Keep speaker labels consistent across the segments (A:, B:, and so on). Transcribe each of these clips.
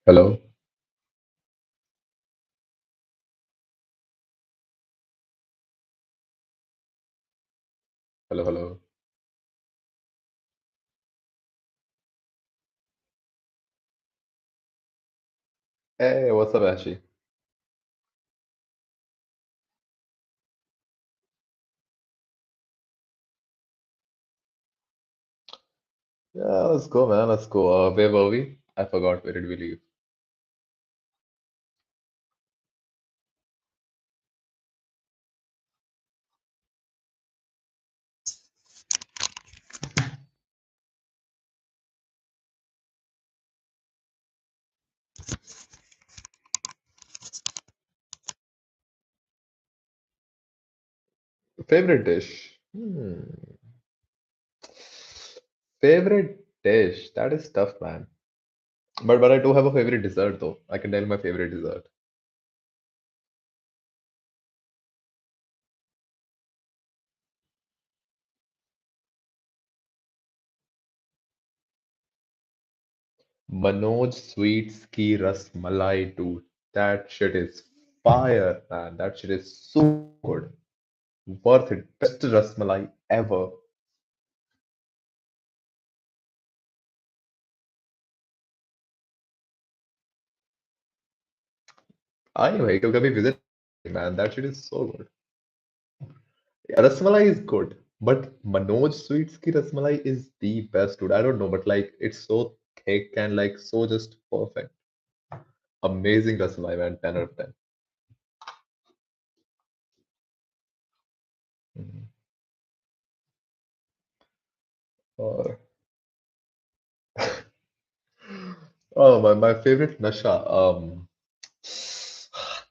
A: Hello, hello, hello. Hey, what's up, Ashley? Yeah, let's go, man. Let's go. Where were we? I forgot. Where did we leave? Favorite dish? Favorite dish? That is tough, man. But I do have a favorite dessert, though. I can tell you my favorite dessert. Manoj Sweets Ki Ras Malai, dude. That shit is fire, man. That shit is so good. Worth it. Best Ras Malai ever. I know, to कभी visit, man. That shit is so good. Yeah, Rasmalai is good, but Manoj Sweets ki Rasmalai is the best, dude. I don't know, but like it's so thick and like so just perfect. Amazing Rasmalai, man. 10 out of 10. Mhm. Or oh my favorite Nasha.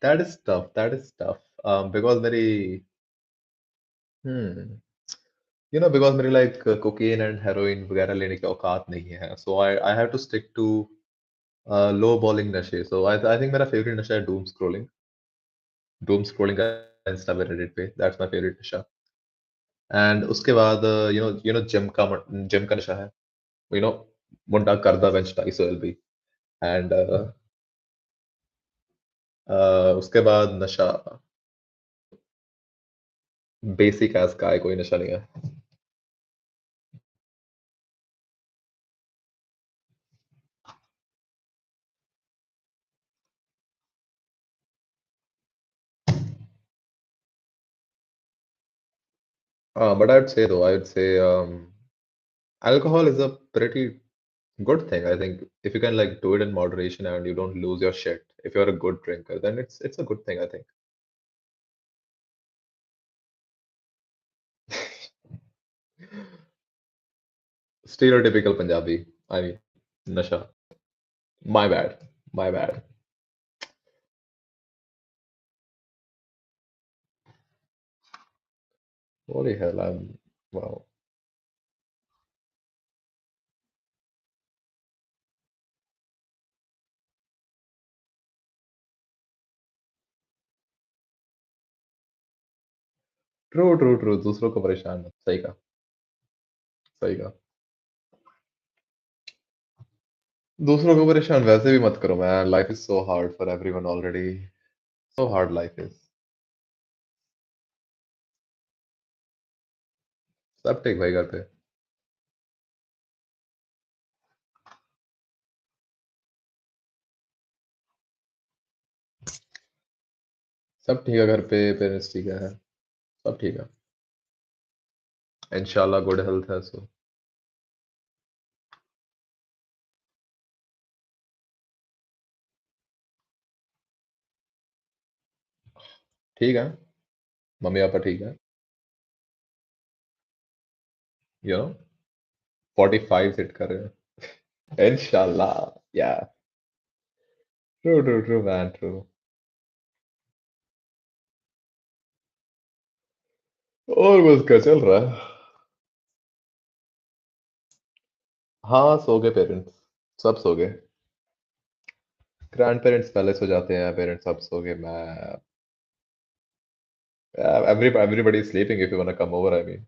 A: That is tough. That is tough. Because very because मेरी like cocaine and heroin वगैरह लेने की औकात नहीं है. So I have to stick to low balling नशे. So I think मेरा favorite नशा है doom scrolling. Doom scrolling का इंस्टा पे रेडिट पे. That's my favorite नशा. एंड उसके बाद जिम का नशा है. यू नो मुंडा करदा बेंच टाइस विल बी. एंड उसके बाद नशा बेसिक एस का है, कोई नशा नहीं है. But I would say though, I would say alcohol is a pretty good thing. I think if you can like do it in moderation and you don't lose your shit, if you're a good drinker, then it's a good thing, I think. Stereotypical Punjabi. I mean, nasha. My bad. My bad. Holy hell, I'm wow. True true true दूसरों को परेशान मत. सही कहा. सही कहा. दूसरों को परेशान वैसे भी मत करो, man. Life is so hard for everyone already. So hard life is. सब ठीक भाई घर पे. सब ठीक है घर पे. पेरेंट्स ठीक है. सब ठीक है. इंशाल्लाह गुड हेल्थ है सो. ठीक है. मम्मी पापा ठीक है. यू नो 45 हिट कर रहे हैं. इंशाल्लाह. या true true true man true. और बस क्या चल रहा है. हाँ सो गए पेरेंट्स. सब सो गए. ग्रैंड पेरेंट्स पहले सो जाते हैं. पेरेंट्स सब सो गए. मैं everybody is sleeping if you wanna come over, I mean.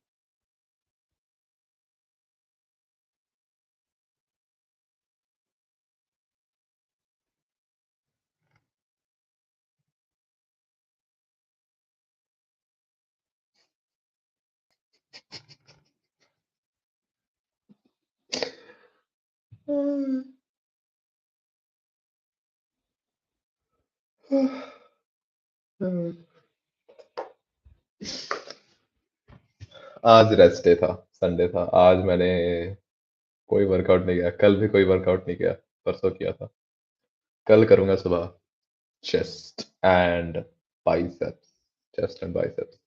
A: आज रेस्ट डे था, संडे था। आज मैंने कोई वर्कआउट नहीं किया, कल भी कोई वर्कआउट नहीं किया, परसों किया था। कल करूंगा सुबह, chest and biceps, chest and biceps.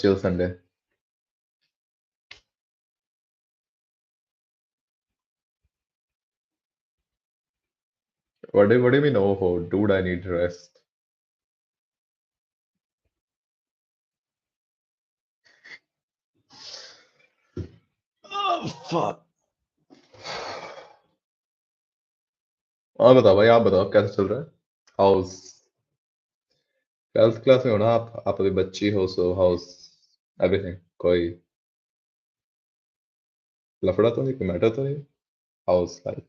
A: Chill Sunday. What do you mean, oh, dude, I need rest? Oh, fuck. हाँ बताओ भाई, आप बताओ कैसा चल रहा है? हाउस 12th क्लास में हो ना आप अभी बच्ची हो, सो हाउस एवरीथिंग। कोई लफड़ा तो नहीं, कोई मैटर तो नहीं? How's life.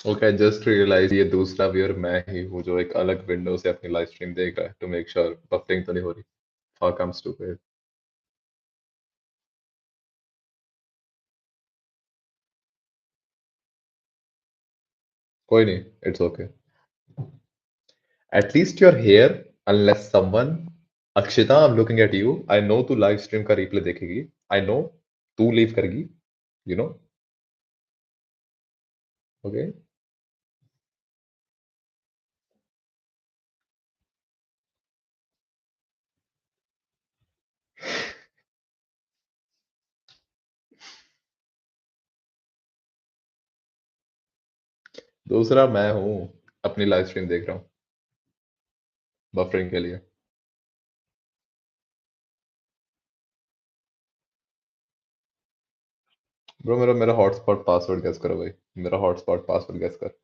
A: Okay, just realise ये दूसरा व्यूअर मैं ही हूँ जो एक अलग विंडो से अपनी लाइव स्ट्रीम देख रहा है, टू मेक श्योर बफरिंग तो नहीं हो रही। Fuck, I am stupid. कोई नहीं, it's okay. At least you're here, unless someone. Akshita, I am looking at you. I know तू लाइव स्ट्रीम का रिप्ले देखेगी। आई नो तू लीव करेगी, यू नो। ओके। दूसरा मैं हूँ, अपनी लाइव स्ट्रीम देख रहा हूँ बफरिंग के लिए। ब्रो, मेरा मेरा हॉटस्पॉट पासवर्ड गेस करो भाई। मेरा हॉटस्पॉट पासवर्ड गेस कर।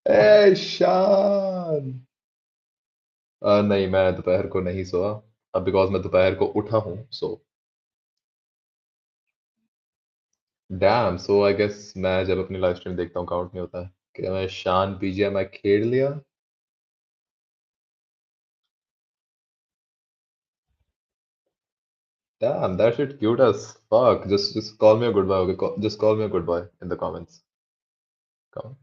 A: ए शान। नहीं, मैं दोपहर को नहीं सोया। अब बिकॉज मैं दोपहर को उठा हूँ, so damn. So I guess मैं जब अपनी लाइव स्ट्रीम देखता हूँ काउंट नहीं होता है कि मैं शान बीजीएमआई खेल लिया। Damn, that shit cute as fuck. Just call me a good boy. Okay, just call me a good boy in the comments. Come.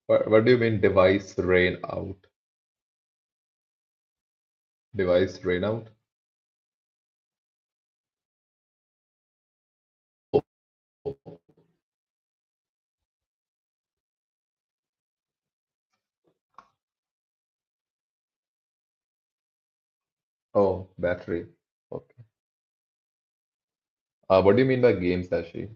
A: What do you mean device rain out? Device rain out? Oh, battery. Okay. What do you mean by games, Sashi?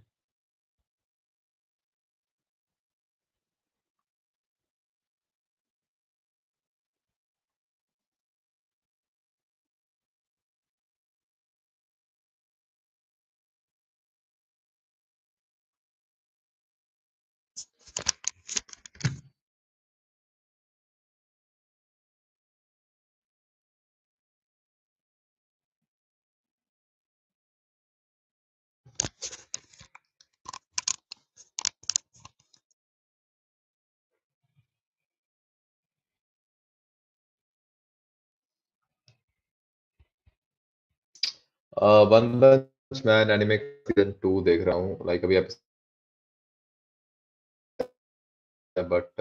A: One Punch Man anime season 2 देख रहा हूँ, like अभी episode, but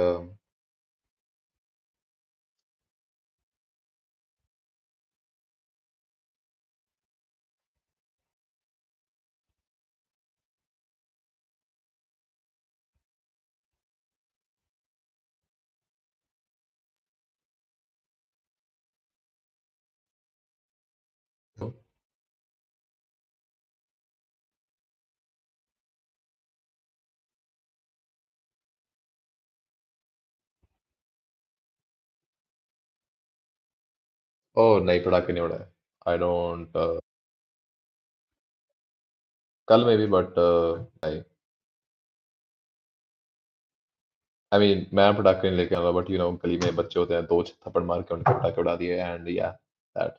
A: ओह नहीं, पटाखे नहीं उड़ाए। I don't कल में भी, बट नहीं। आई मीन मैं पटाखे नहीं लेके आऊंगा, बट गली में बच्चे होते हैं, दो थप्पड़ मार के उनके पटाखे उड़ा दिए, एंड या दैट।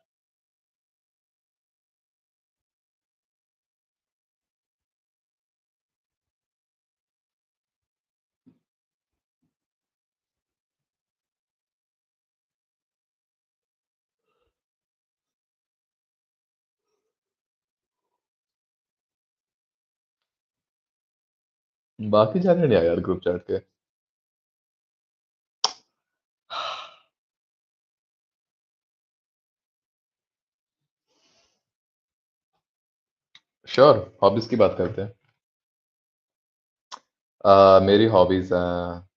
A: बाकी जाने नहीं आया यार ग्रुप चैट के। श्योर, हॉबीज की बात करते हैं। मेरी हॉबीज हैं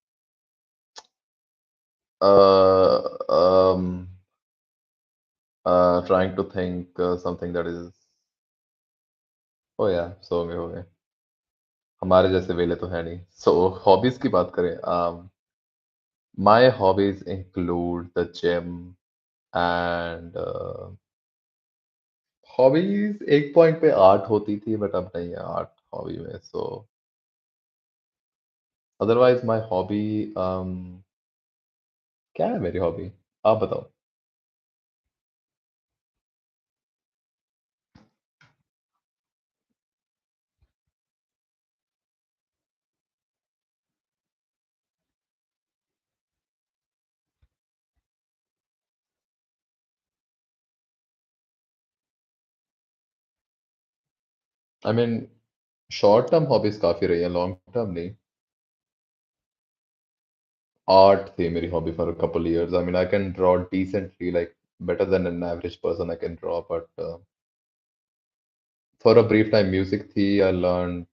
A: trying to think something that is. Oh yeah, so हो गए। हमारे जैसे वेले तो है नहीं। सो हॉबीज की बात करें, my hobbies include the gym and hobbies एक पॉइंट पे आर्ट होती थी, बट अब नहीं है आर्ट हॉबी में। सो अदरवाइज माय हॉबी, क्या है मेरी हॉबी, आप बताओ। I mean short term hobbies काफी रही है, लॉन्ग टर्म नहीं। आर्ट थी मेरी hobby for a couple years. I mean I can draw decently, like better than an average person I can draw, but for a brief time music थी। I learned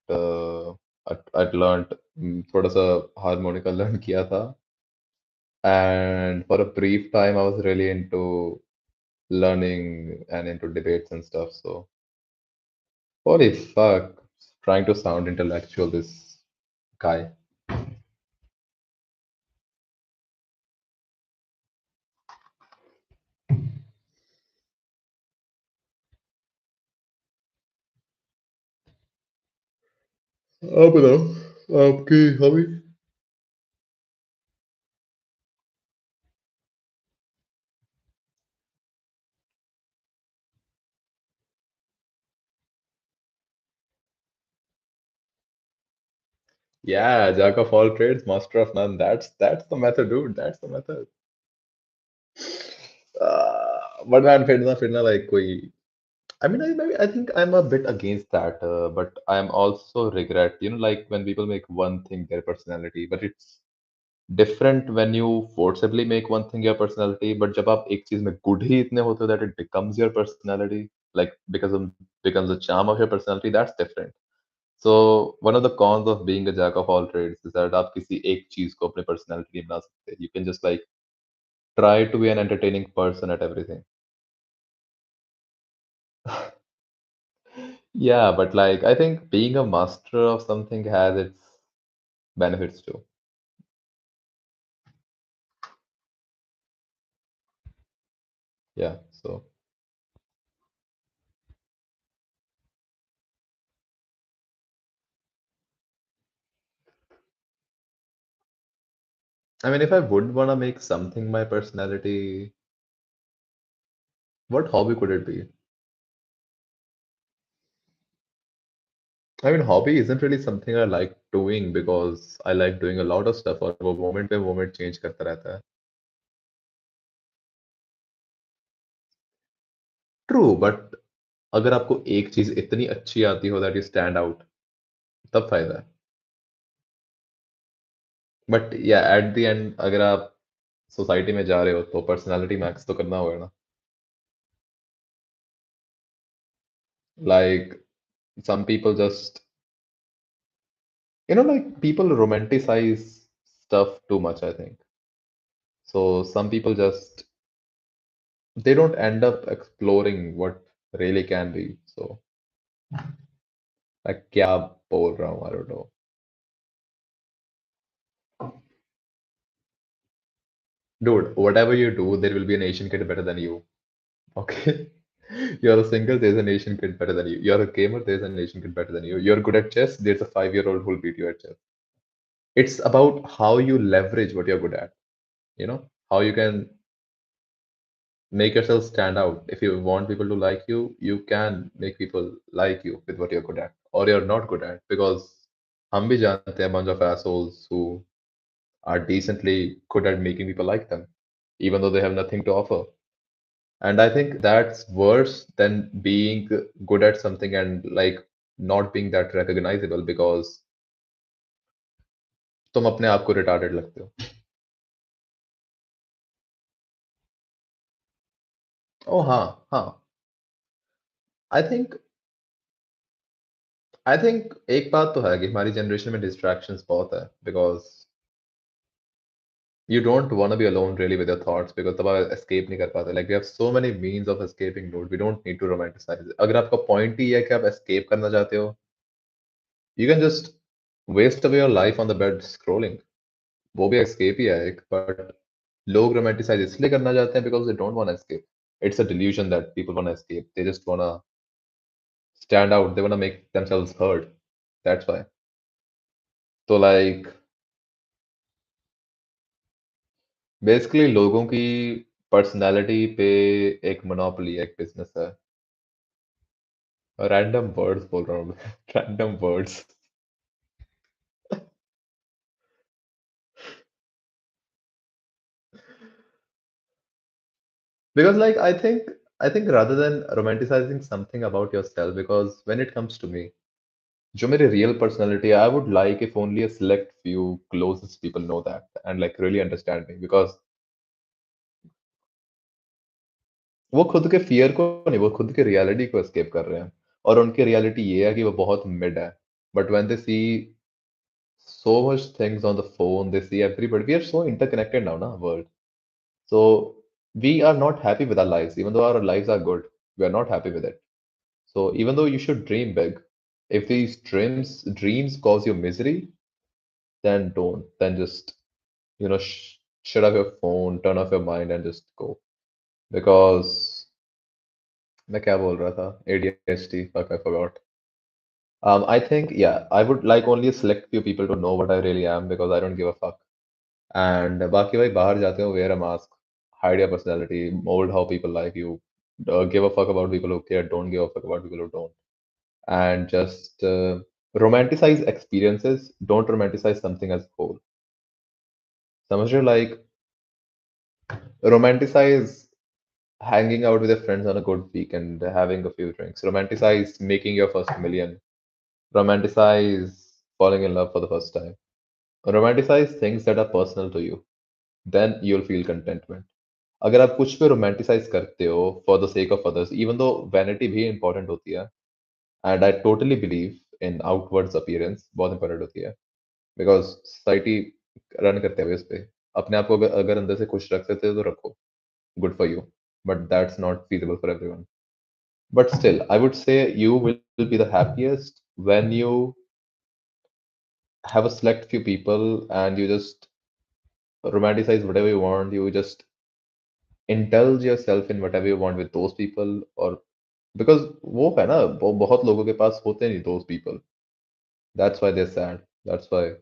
A: I'd learned थोड़ा सा harmonica learn किया था, and for a brief time I was really into learning and into debates and stuff. So holy fuck, trying to sound intellectual, this guy. आप बताओ आपकी hobby. Yeah, jack of all trades, master of none. That's the method, dude. That's the method. But man, फिरना like कोई, I mean, I think I'm a bit against that, but I'm also regret, like when people make one thing their personality, but it's different when you forcibly make one thing your personality. But जब आप एक चीज में good ही इतने होते हो that it becomes your personality, like becomes the charm of your personality, that's different. So one of the cons of being a jack of all trades is that आप किसी एक चीज को अपने personality नहीं बना सकते. You can just like try to be an entertaining person at everything. Yeah, but like I think being a master of something has its benefits too. Yeah. So I mean, if I would wanna make something my personality, what hobby could it be? I mean, hobby isn't really something I like doing because I like doing a lot of stuff और वो moment पे moment change करता रहता है. True, but अगर आपको एक चीज इतनी अच्छी आती हो that you stand out, तब फायदा है. But yeah, at the end अगर आप सोसाइटी में जा रहे हो तो पर्सनालिटी मैक्स तो करना होगा ना. Like some people just, like people romanticize stuff too much, I think. So some people just, they don't end up exploring what really can be. So like क्या बोल रहा हूँ, I don't know. Dude, whatever you do, there will be an Asian kid better than you. Okay. You're a single, there's an Asian kid better than you. You're a gamer, there's an Asian kid better than you. You're good at chess, there's a 5-year-old who'll beat you at chess. It's about how you leverage what you're good at, how you can make yourself stand out. If you want people to like you can make people like you with what you're good at or you're not good at. Because हम भी जानते हैं a bunch of assholes who are decently good at making people like them, even though they have nothing to offer. And I think that's worse than being good at something and like not being that recognizable because तुम अपने आप को retarded लगते हो. ओ हाँ, हाँ. I think I think एक बात तो है कि हमारी जनरेशन में डिस्ट्रैक्शंस बहुत है because you don't want to be alone really with your thoughts because तब आप escape नहीं कर पाते. Like we have so many means of escaping, dude. We don't need to romanticize it. अगर आपका point ही है कि आप escape करना चाहते हो, you can just waste away your life on the bed scrolling. वो भी escape ही है एक, but लोग romanticize इसलिए करना चाहते हैं because they don't want to escape. It's a delusion that people want to escape. They just want to stand out. They want to make themselves heard. That's why. तो like basically लोगों की personality पे एक monopoly है, एक business है. Random words बोल रहा हूँ मैं. Random words. Because like I think rather than romanticizing something about yourself, because when it comes to me, जो मेरी real personality है, I would like if only a select few closest people know that and like really understand me. Because वो खुद के fear को नहीं, वो खुद के reality को escape कर रहे हैं. और उनकी reality ये है कि वो बहुत mid है. But when they see so much things on the phone, they see everybody. We are so interconnected now, na world. So we are not happy with our lives, even though our lives are good. We are not happy with it. So even though you should dream big, if these dreams cause you misery, then don't. Then just shut off your phone, turn off your mind, and just go. Because मैं क्या बोल रहा था? ADHD. Fuck, I forgot. I think yeah, I would like only a select few people to know what I really am because I don't give a fuck. And बाकी भाई बाहर जाते हो, wear a mask, hide your personality, mold how people like you, give a fuck about people who care, don't give a fuck about people who don't, and just romanticize experiences. Don't romanticize something as whole. समझ रहे हो? Like romanticize hanging out with your friends on a good weekend, having a few drinks. Romanticize making your first million. Romanticize falling in love for the first time. Romanticize things that are personal to you. Then you'll feel contentment. अगर आप कुछ पे romanticise करते हो for the sake of others, even though vanity भी important होती है, and I totally believe in outwards appearance बहुत इंपॉर्टेंट होती है बिकॉज सोसाइटी रन करते हुए इस पे अपने आप को अगर अंदर से खुश रख सकते हो तो रखो, good for you, but that's not feasible for everyone. But still I would say you will be the happiest when you have a select few people and you just romanticize whatever you want. You just indulge yourself in whatever you want with those people. Or because वो है ना, वो बहुत लोगों के पास होते नहीं those people. That's why they're sad. That's why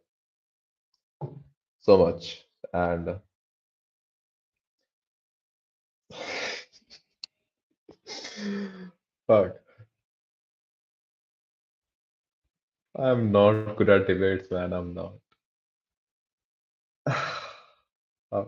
A: so much. And fuck, I'm not good at debates, man. I'm not. Uh,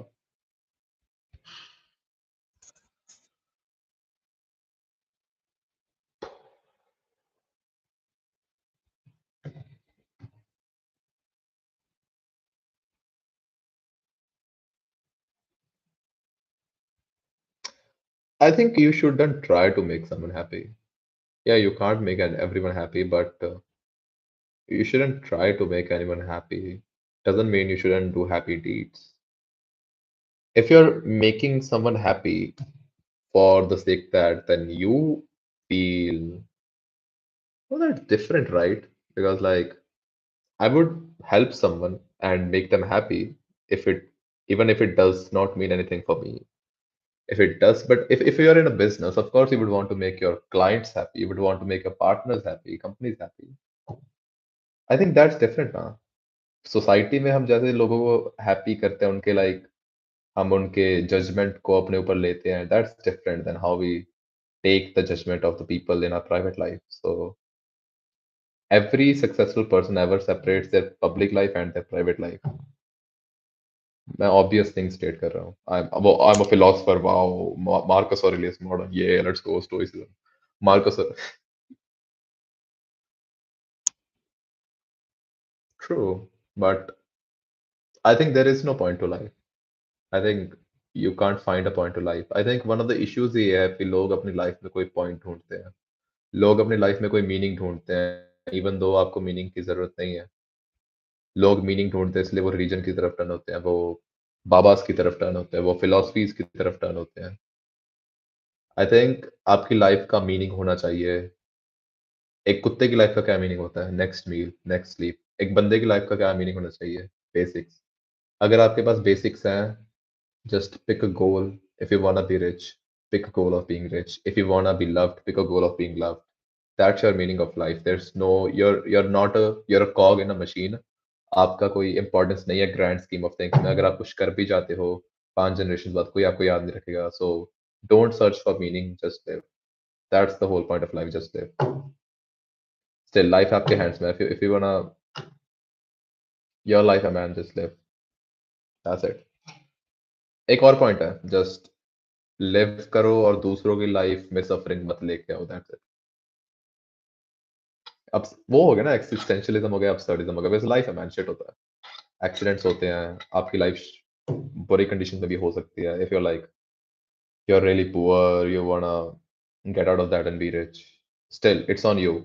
A: I think you shouldn't try to make someone happy. Yeah, you can't make everyone happy, but you shouldn't try to make anyone happy. Doesn't mean you shouldn't do happy deeds. If you're making someone happy for the sake that, then you feel, well, that's different, right? Because like I would help someone and make them happy if it even if it does not mean anything for me. if it does. But if you're in a business, of course you would want to make your clients happy, you would want to make your partners happy, companies happy. I think that's different ना. Society में हम जैसे लोगों को happy करते हैं उनके like हम उनके जजमेंट को अपने ऊपर लेते हैं, that's different than how we take the judgment of the people in our private life. So every successful person ever separates their public life and their private life. मैं obvious thing state कर रहा हूँ. I'm a philosopher. Wow, Marcus Aurelius modern. Yeah, let's go stoicism. Marcus. True, but I think there is no point to life. I think you can't find a point to life. I think one of the issues ये है कि लोग अपनी life में कोई point ढूंढते हैं. लोग अपनी लाइफ में कोई मीनिंग ढूंढते हैं इवन दो आपको मीनिंग की जरूरत नहीं है. लोग मीनिंग ढूंढते हैं इसलिए वो रिलीजन की तरफ टर्न होते हैं, वो बाबास की तरफ टर्न होते हैं, वो फिलोसफीज की तरफ टर्न होते हैं. आई थिंक आपकी लाइफ का मीनिंग होना चाहिए. एक कुत्ते की लाइफ का क्या मीनिंग होता है? Next meal, next sleep. एक बंदे की लाइफ का क्या मीनिंग होना चाहिए? बेसिक्स. अगर आपके पास बेसिक्स हैं, just pick a goal. If you wanna be rich, pick a goal of being rich. If you wanna be loved, pick a goal of being loved. That's your meaning of life. There's no you're not a you're a cog in a machine. आपका कोई importance नहीं है grand scheme of things में. अगर आप कुछ कर भी जाते हो 5 जनरेशन बाद कोई आपको याद नहीं रखेगा. So don't search for meaning, just live. That's the whole point of life, just live. Still life आपके हैंड्स में. if you wanna your life, a man, just live. That's it. एक और पॉइंट है, जस्ट लिव करो और दूसरों की life में सफरिंग मत लेके आओ. That's it. अब वो हो गया ना, एक्सिस्टेंशियलिज्म हो गया, absurdism हो गया. वैसे लाइफ है मैन, शिट होता है, एक्सीडेंट्स होते हैं. आपकी लाइफ बुरी कंडीशन में भी हो सकती है. If you're really poor, you wanna get out of that and be rich, still it's on you.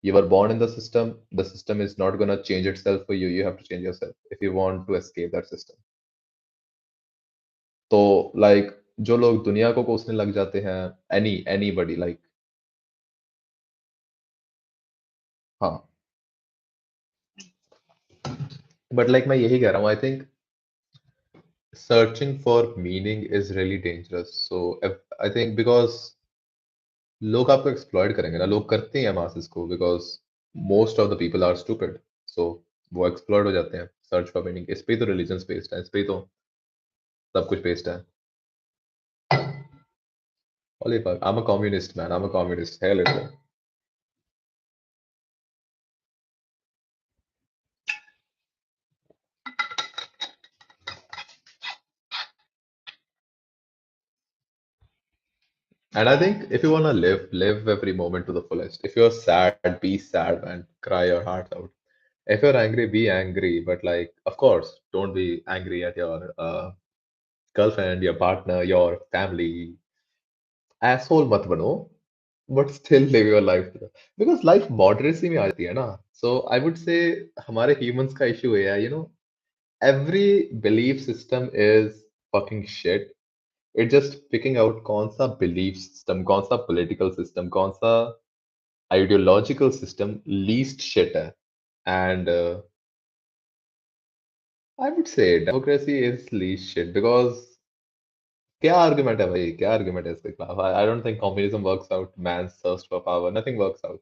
A: You were born in the system is not gonna change itself for you. You have to change yourself if you want to escape that system. तो like जो लोग दुनिया को कोसने लग जाते हैं, anybody like, हाँ, बट लाइक मैं यही कह रहा हूँ. I think searching for meaning is really dangerous. So I think because लोग आपको एक्सप्लॉइट करेंगे ना, लोग करते हैं मासेस को, because most of the people are stupid. So वो एक्सप्लॉइट हो जाते हैं. सर्च फॉर मीनिंग, इस पे ही तो रिलीजन बेस्ड है, इस पे ही तो सब कुछ बेस्ड है. Holy fuck, I'm a communist, man. I'm a communist. Hell is it. And I think if you wanna live every moment to the fullest. If you're sad, be sad, man. Cry your heart out. If you're angry, be angry. But like, of course, don't be angry at your girlfriend, your partner, your family. Asshole मत बनो, but still live your life. Because life moderacy में आती है ना. So I would say हमारे humans का issue है, every belief system is fucking shit. It's just picking out कौन सा belief system, कौन सा political system, कौन सा ideological system least shit है. And I would say democracy is least shit because क्या argument है भाई, क्या argument है इसके खिलाफ? I don't think communism works out. Man's thirst for power, nothing works out.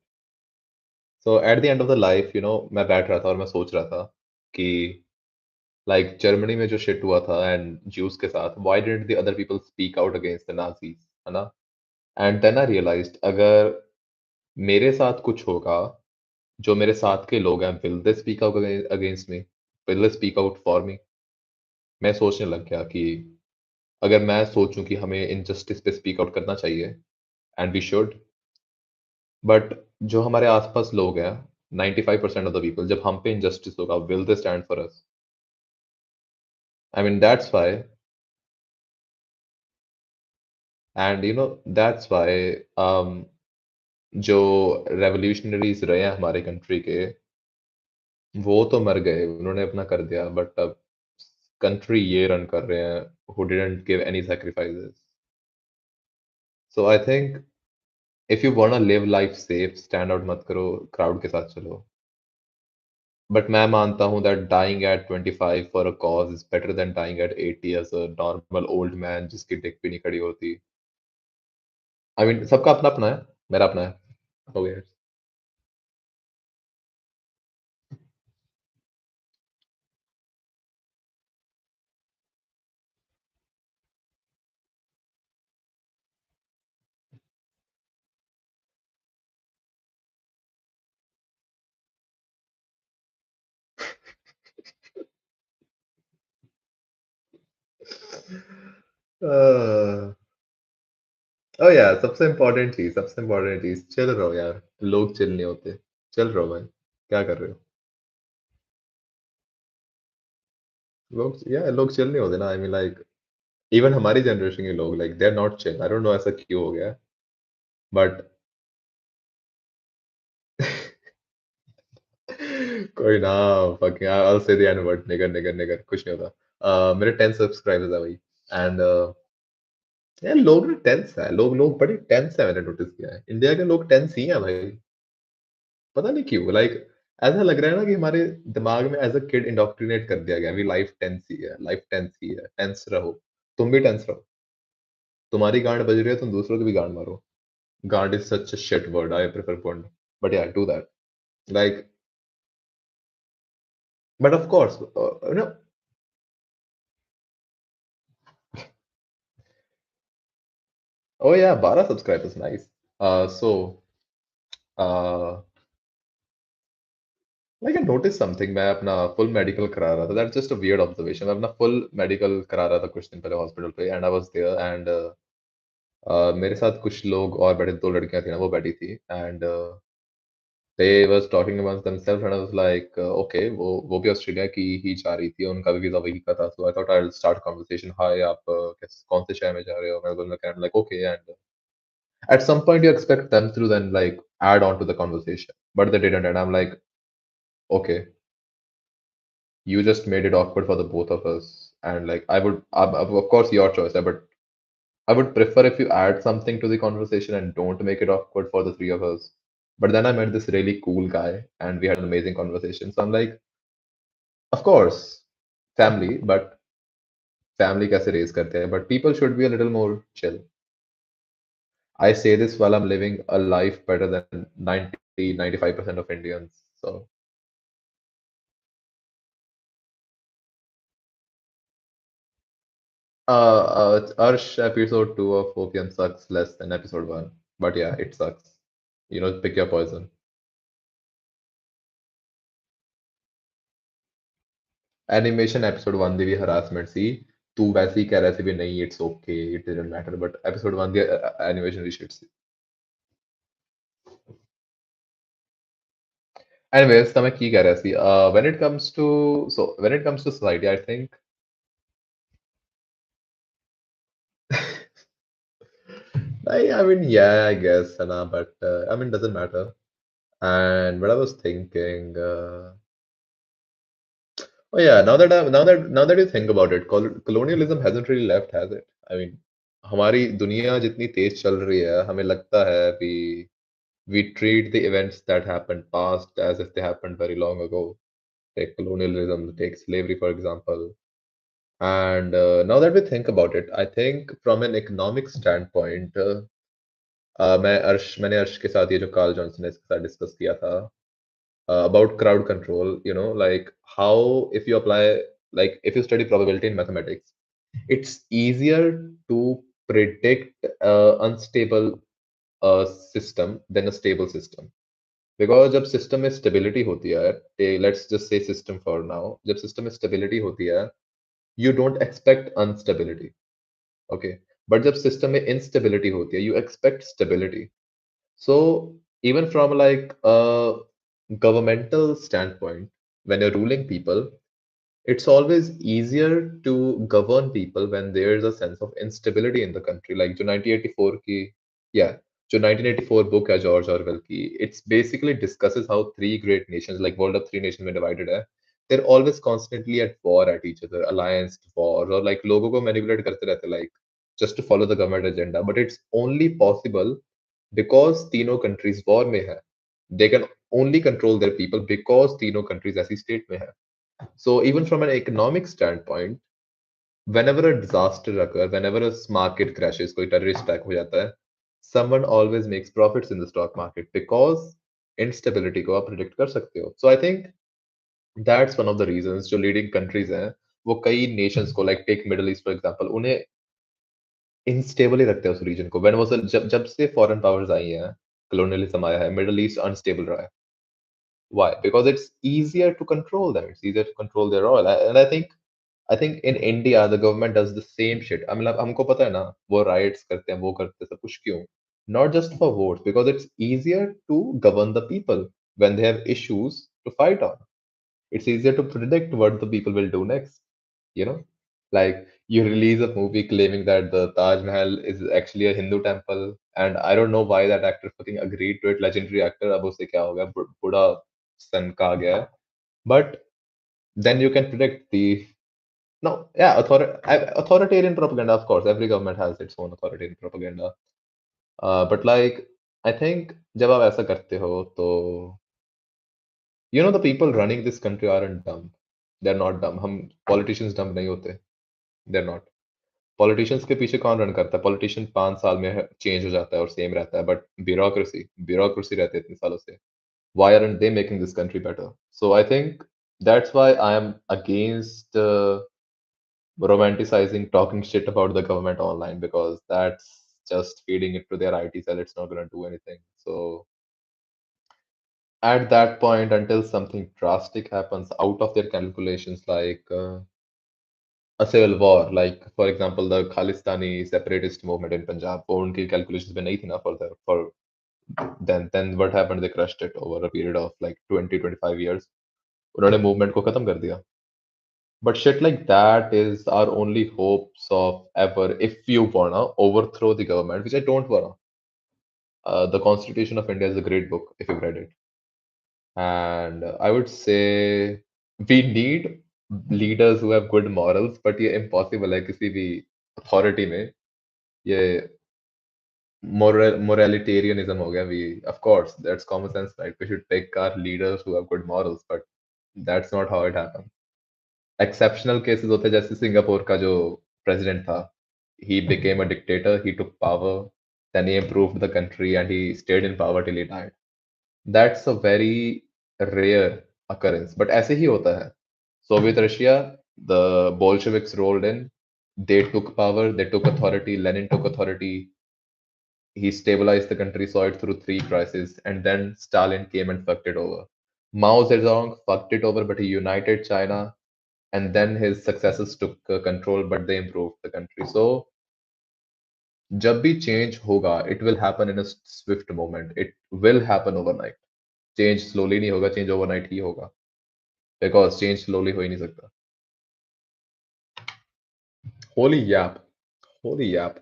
A: So at the end of the life, मैं बैठ रहा था और मैं सोच रहा था कि लाइक जर्मनी में जो शिट हुआ था एंड ज्यूस के साथ, why didn't the other people speak out against the Nazis, है ना? एंड देन आई रियलाइज्ड अगर मेरे साथ कुछ होगा, जो मेरे साथ के लोग हैं, will they speak out against me? Will they speak out for me? मैं सोचने लग गया कि अगर मैं सोचूं कि हमें इनजस्टिस पे स्पीक आउट करना चाहिए, एंड वी शुड, बट जो हमारे आसपास लोग हैं, 95% ऑफ द पीपल, जब हम पे इनजस्टिस होगा, will they stand for us? I mean that's why, and that's why जो रेवोल्यूशनरीज रहे हैं हमारे कंट्री के, वो तो मर गए, उन्होंने अपना कर दिया, बट अब कंट्री ये रन कर रहे हैं who didn't give any sacrifices. So I think if you wanna live life safe, stand out मत करो, क्राउड के साथ चलो. बट मैं मानता हूँ that dying at 25 for a cause is better than dying at 80 as a normal old man जिसकी dick भी नहीं खड़ी होती। आई मीन सबका अपना अपना है, मेरा अपना है। हो गया। ओ यार, सबसे इम्पोर्टेंट चीज, चिल रहो यार। लोग चिल नहीं होते। चिल रहो भाई, क्या कर रहे हो? लोग चिल नहीं होते ना। आई मीन लाइक इवन हमारी जनरेशन के लोग like they are not chill. I don't know ऐसा क्यों हो गया, बट कोई ना। fucking I'll say the N word, nigger nigger nigger, कुछ नहीं होता। मेरे 10 सब्सक्राइबर्स है भाई। एंड यार लोग ना टेंस है, लोग लोग बड़े टेंस है, मैंने नोटिस किया है। इंडिया के लोग टेंस ही हैं भाई। पता नहीं क्यों, लाइक ऐसा लग रहा है ना कि हमारे दिमाग में एज अ किड इंडोक्ट्रिनेट कर दिया गया अभी लाइफ टेंस ही है, लाइफ टेंस ही है, टेंस रहो। तुम भी टेंस रहो। तुम्हारी गांड बज रही है, तुम दूसरों की भी गांड मारो। गांड is such a shit word, I prefer point, but yeah do that. Like but of course no. Oh yeah 12 subscribers, nice. So like I notice something. मैं अपना फुल मेडिकल करा रहा था, that's just a weird observation. मैं अपना full medical करा रहा था कुछ दिन पहले हॉस्पिटल पे, and I was there. And मेरे साथ कुछ लोग और बैठे, दो लड़कियां थी ना, वो बैठी थी। And they was talking amongst themselves and I was like okay, वो भी ऑस्ट्रेलिया की ही जा रही थी, उनका भी वीजा वही का था। so I thought I'll start conversation, hi आप कौन से शहर में जा रहे हो? मैं बोलना kind of like okay, and at some point you expect them to then like add on to the conversation, but they didn't, and I'm like okay, you just made it awkward for the both of us. And like I would of course your choice, but I would prefer if you add something to the conversation and don't make it awkward for the three of us. But then I met this really cool guy and we had an amazing conversation. So I'm like, of course, family, but family कैसे raise करते हैं? But people should be a little more chill. I say this while I'm living a life better than 90-95% of Indians. So, Arsh, episode 2 of Opium sucks less than episode 1. But yeah, it sucks. You know, pick your poison. Animation episode 1 the we harassment ਸੀ। ਤੂੰ ਵੈਸੇ ਹੀ ਕਹਿ ਰਿਹਾ ਸੀ ਵੀ ਨਹੀਂ it's okay, it didn't matter, but episode 1 the animation the shit C. Anyways, ਤਾਂ ਮੈਂ ਕੀ ਕਹਿ ਰਿਹਾ ਸੀ, when it comes to when it comes to society, I think I mean yeah, I guess है ना, but I mean doesn't matter. And what I was thinking, oh yeah, now that you think about it, colonialism hasn't really left, has it? I mean, हमारी दुनिया जितनी तेज चल रही है, हमें लगता है we treat the events that happened past as if they happened very long ago. Take colonialism, take slavery, for example. And now that we think about it, I think from an economic standpoint, मैंने अर्श के साथ ये जो Karl Johnson है इसके साथ discuss किया था about crowd control. You know, like how if you apply, like if you study probability in mathematics, it's easier to predict unstable system than a stable system. Because जब system में stability होती है, let's just say system for now, जब system में stability होती है, you don't expect unstability. Okay, but जब system में इंस्टेबिलिटी होती है, you expect stability. So even from like governmental standpoint, when you're ruling people, it's always easier to govern people when there's a sense of instability in the country. Like जो 1984 की, yeah, जो 1984 book है George Orwell की, it's basically discusses how three great nations, like world of three nations में divided है, they're always constantly at war at each other, alliance wars, और like लोगों को manipulate करते रहते, like just to follow the government agenda. But it's only possible because तीनों countries war में है. They can only control their people because तीनों countries ऐसी state में है. So even from an economic standpoint, whenever a disaster occurs, whenever a market crashes, कोई terrorist attack हो जाता है, someone always makes profits in the stock market because instability को आप predict कर सकते हो. So I think that's one of the reasons जो leading countries हैं, वो कई nations को like take Middle East for example, उन्हें instable ही रखते हैं उस region को. When was the, जब जब से foreign powers आई हैं, colonialism आया है, Middle East unstable रहा है. Why? Because it's easier to control them. It's easier to control their oil. And I think in India the government does the same shit. I mean, हमको पता है ना वो riots करते हैं वो करते हैं सब कुछ क्यों? Not just for votes because it's easier to govern the people when they have issues to fight on. It's easier to predict what the people will do next. You know, like you release a movie claiming that the Taj Mahal is actually a Hindu temple, and I don't know why that actor fucking agreed to it. Legendary actor, अब उसे क्या हो गया? बूढ़ा सन का आ गया है. But then you can predict the no, yeah, authoritarian propaganda, of course. Every government has its own authoritarian propaganda. But like, I think जब आप ऐसा करते हो तो the people running this country aren't dumb. They're not dumb. हम politicians dumb नहीं होते. They're not. Politicians के पीछे कौन रन करता है? Politician 5 साल में चेंज हो जाता है और सेम रहता है. But bureaucracy रहते हैं इतने सालों से. Why aren't they making this country better? So I think that's why I am against romanticizing talking shit about the government online because that's just feeding it to their IT cell. It's not going to do anything. So at that point, until something drastic happens out of their calculations, like a civil war, like for example, the Khalistani separatist movement in Punjab, वो उनकी calculations में नहीं थी ना for then what happened? They crushed it over a period of like 20-25 years. उन्होंने movement को खत्म कर दिया. But shit like that is our only hopes of ever if you wanna overthrow the government, which I don't wanna. The Constitution of India is a great book if you've read it. And I would say we need leaders who have good morals, but ये impossible है किसी भी authority में ये moralitarianism हो गया. We of course that's common sense, right? We should pick our leaders who have good morals, but that's not how it happens. Exceptional cases होते हैं जैसे सिंगापुर का जो president था. He became a dictator, he took power, then he improved the country and he stayed in power till he died. That's a very rare occurrence, but ऐसे ही होता है. Soviet Russia, the Bolsheviks rolled in, they took power, they took authority, Lenin took authority, he stabilized the country, saw it through 3 crises, and then Stalin came and fucked it over. Mao Zedong fucked it over, but he united China, and then his successors took control, but they improved the country. So जब भी change होगा, it will happen in a swift moment. It will happen overnight. Change slowly नहीं होगा, change overnight ही होगा. Because change slowly हो ही नहीं सकता. Holy yap. Holy yap.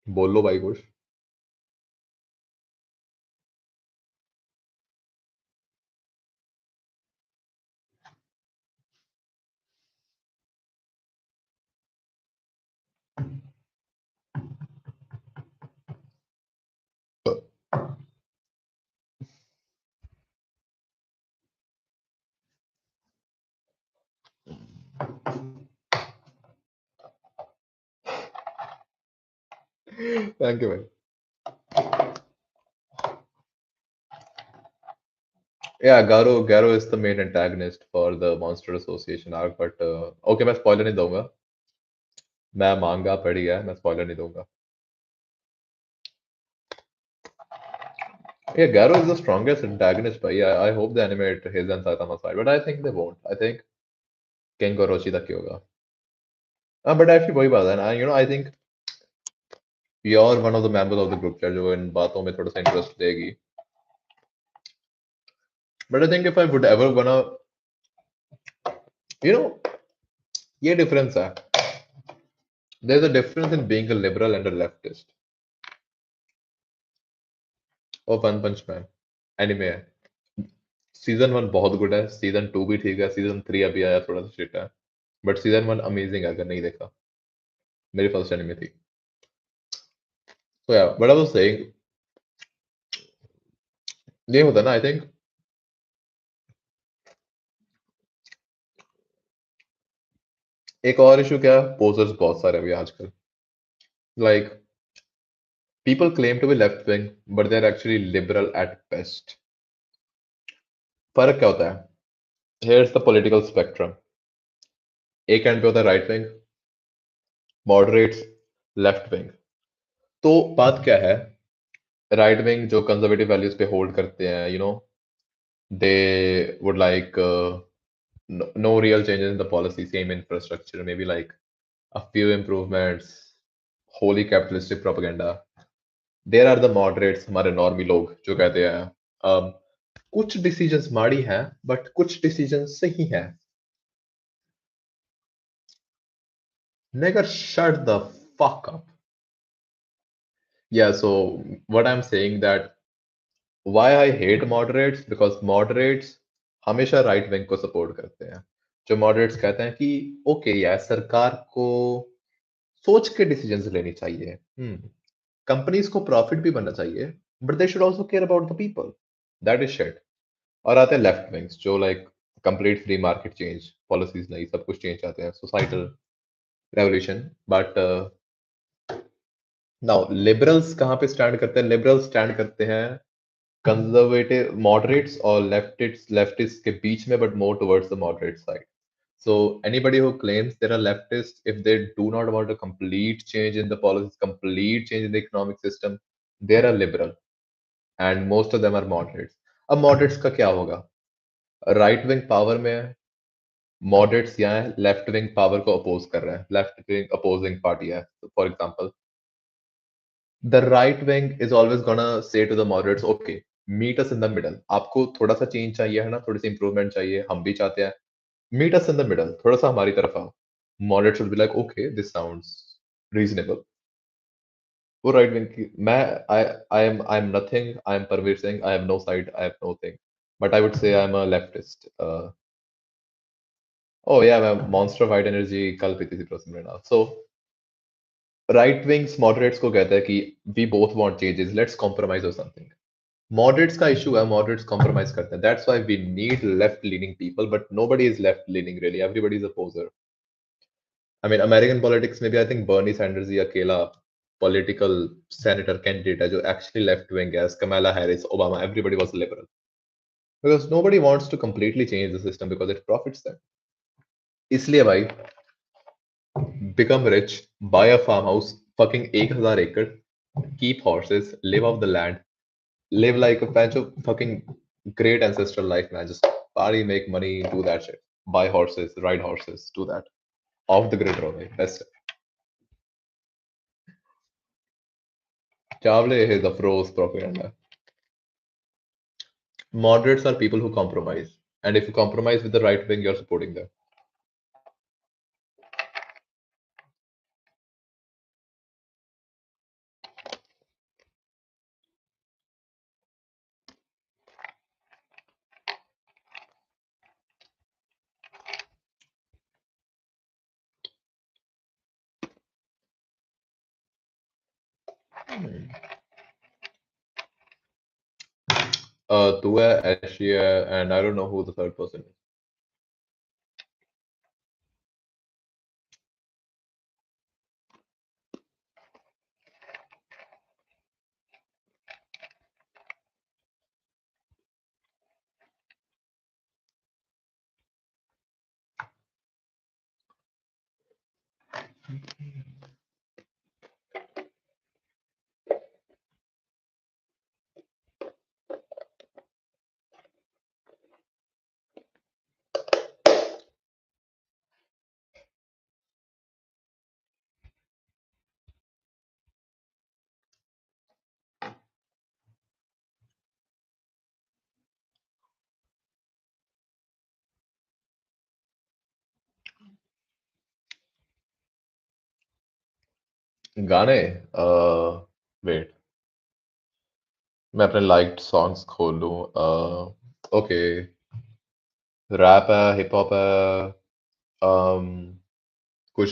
A: बोलो भाई कुछ. Thank you, man. Yeah, Garo is the main antagonist for the Monster Association arc, but okay, मैं spoiler नहीं दूंगा. मैं मांगा पढ़ गया, मैं spoiler नहीं दूंगा. Yeah, Garo is the strongest antagonist, but yeah, I hope they animate his and Saitama side, but I think they won't. I think Ken Orochi तक ही होगा. But actually वही बात है ना, I think you're one of the members of the group chat जो इन बातों में थोड़ा सा interest देगी. But I think if I would ever wanna, you know, ये difference है. There's a difference in being a liberal and a leftist. Oh, One Punch Man, anime है. Season one बहुत गुड है, सीजन टू भी ठीक है, season three अभी आया, थोड़ा सा शिट है, बट सीजन वन अमेजिंग है अगर नहीं देखा। मेरी फर्स्ट एनिमे थी। तो या बट आई वाज सेइंग, ये होता है ना, आई थिंक एक और इशू क्या है, पोजर्स बहुत सारे अभी आजकल, like people claim to be left wing but they are actually liberal at best. फर्क क्या होता है? Here's the political spectrum. एक एंड पे होता है right wing, moderates, left wing. तो बात क्या है, राइट विंग जो कंजर्वेटिव वैल्यूज पे होल्ड करते हैं, they would like no real changes in the policy, same infrastructure, maybe like a few improvements, wholly capitalistic propaganda. There are the moderates, हमारे normie लोग जो कहते हैं कुछ डिसीजंस माड़ी हैं बट कुछ डिसीजंस सही हैं। Nigger, shut the fuck up. Yeah, so what I'm saying that why I hate moderates, because moderates हमेशा राइट विंग को सपोर्ट करते हैं। जो moderates कहते हैं कि ओके यार, सरकार को सोच के डिसीजंस लेनी चाहिए, कंपनीज को प्रॉफिट भी बनना चाहिए, but they should also care about the people. That is shit. और आते हैं लेफ्ट विंग्स जो like complete free market change, policies नहीं, सब कुछ चेंज चाहते हैं, societal revolution. But now liberals कहाँ पे स्टैंड करते हैं? लिबरल्स स्टैंड करते हैं कंजर्वेटिव मॉडरेट्स और लेफ्टिस्ट के बीच में, but more towards the moderate side. So anybody who claims they're a leftist, if they do not want a complete change in the policies, complete change in the economic system, they're a liberal, and most of them are moderates. अब moderates का क्या होगा? Right wing power में है, moderates यहाँ है, left wing power को oppose कर रहा है, लेफ्ट विंग अपोजिंग पार्टी है। For example, the right wing is always gonna say to the moderates, okay meet us in the middle, आपको थोड़ा सा चेंज चाहिए है ना, थोड़ी सी इंप्रूवमेंट चाहिए, हम भी चाहते हैं, meet us in the middle, थोड़ा सा हमारी तरफ आओ। Moderate should be like okay this sounds reasonable. वो राइट विंग की मैं, I am nothing, I am Parveer Singh, I have no side, I have no thing, but I would say I am a leftist. ओह या, मैं monster wide energy कल पीती थी process में ना। सो राइट विंग्स मॉडरेट्स को कहता है कि we both want changes, let's compromise or something. Moderates का इशू है, मॉडरेट्स कॉम्प्रोमाइज करते हैं, that's why we need left leaning people, but nobody is left leaning really, everybody is opposer. I mean American politics में भी I think Bernie Sanders ही अकेला political senator candidate है जो actually left wing है। Kamala Harris, Obama, everybody was liberal, because nobody wants to completely change the system because it profits them. इसलिए भाई, become rich, buy a farm house, fucking 1000 एकड़, keep horses, live off the land, live like a bunch of fucking great ancestral life, man. Just party, make money, do that shit. Buy horses, ride horses, do that. Off the grid, bro. Best. Chawle is the pros propaganda. Moderates are people who compromise. And if you compromise with the right wing, you're supporting them. Tua, Asia, and I don't know who the third person is. गाने, wait, मैं अपने liked songs खोल लूं। Okay, rap है, hip hop है, um, कुछ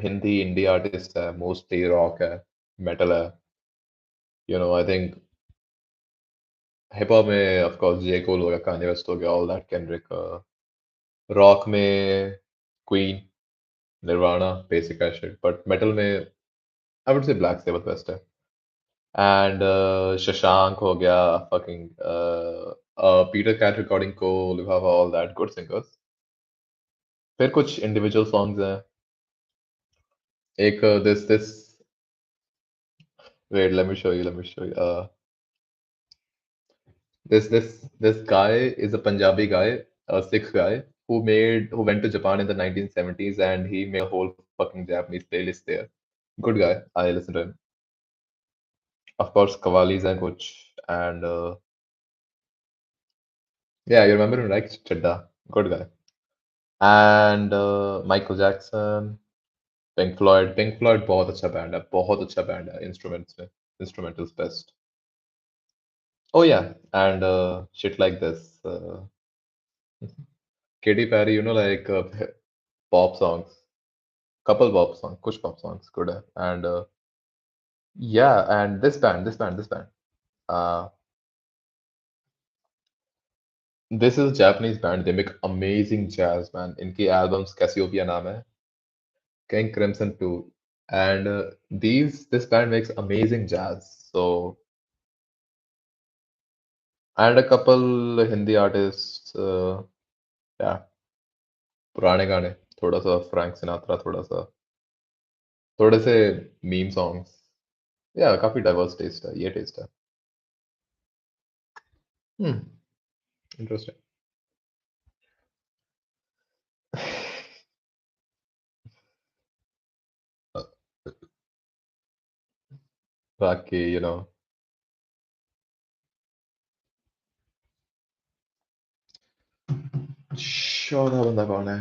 A: Hindi indie artist है, mostly rock है, मेटल है, आई थिंक हिप हॉप में ऑफ कोर्स जे कोल हो गया, कान्ये वेस्ट हो गया, ऑल दैट, केंड्रिक। रॉक में Queen, Nirvana, basic acid, but metal में I would say Black Sabbath best है। एंड शशांक हो गया, फकिंग पीटर कैट रिकॉर्डिंग को, लिफाफा, ऑल दैट गुड सिंगर्स। फिर कुछ इंडिविजुअल सॉन्ग्स हैं। एक this this wait, let me show you this guy is a Punjabi guy, a Sikh guy who went to Japan in the 1970s and he made a whole fucking Japanese playlist there. Good guy. I listen to him. Of course, Kavalis and Kuch. And yeah, you remember him, right? Chadda. Good guy. And Michael Jackson, Pink Floyd. Pink Floyd बहुत अच्छा band है, बहुत अच्छा band है instruments में. Instrumentals best. Oh yeah, and shit like this. Katy Perry, like pop songs. Couple pop songs, kuch pop songs, good. And yeah, and this band. Uh, this is a Japanese band. They make amazing jazz, man. इनकी albums Cassiopeia नाम है, King Crimson too. And this band makes amazing jazz. So, and a couple Hindi artists, yeah, पुराने गाने, थोड़ा सा Frank Sinatra, थोड़े से meme songs, या काफी डाइवर्स टेस्ट है, ये टेस्ट है। Hmm, interesting. बाकी चौथा बंदा कौन है?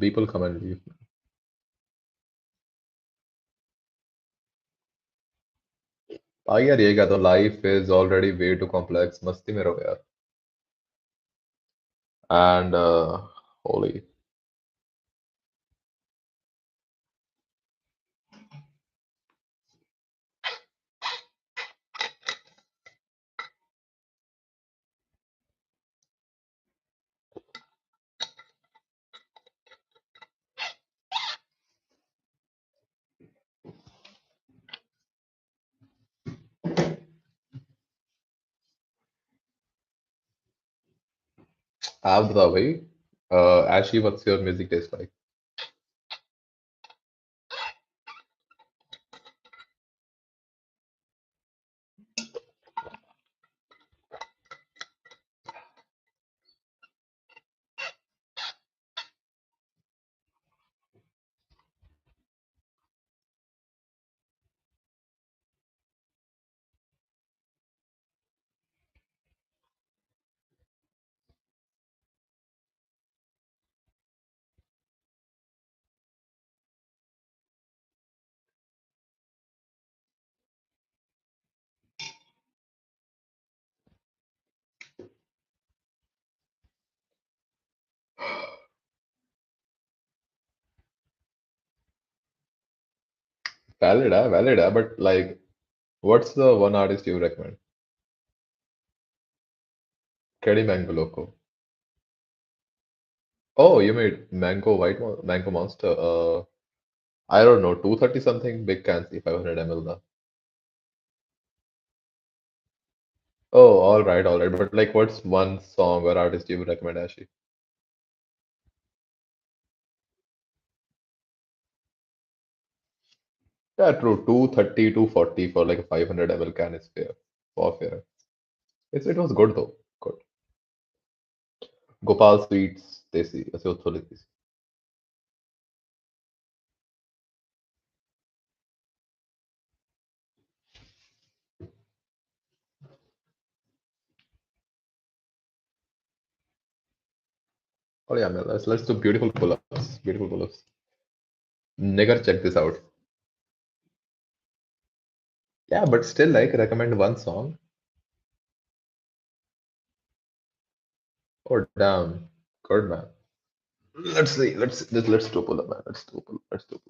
A: People come and leave. भाई यार ये क्या, तो life is already way too complex, मस्ती में रहो यार। एंड होली। आप बताओ भाई, Ashi what's your music taste like? Valid है, but like what's the one artist you recommend? KD mango loco? Oh, you made mango monster. I don't know, 230 something, big cans, 500 ml the. Oh, all right. But like, what's one song or artist you would recommend, Ashi? Yeah, true. 230, 240 for like a 500 ml can is fair. For fair. It was good though. Good. Gopal Sweets, Desi, ऐसे उथले Desi. Oh yeah, man, let's do beautiful pull-ups. Beautiful pull-ups. Nigger, check this out. Yeah, but still, like, recommend one song. Oh damn, good man. Let's see. Let's do pull up, man. Let's do pull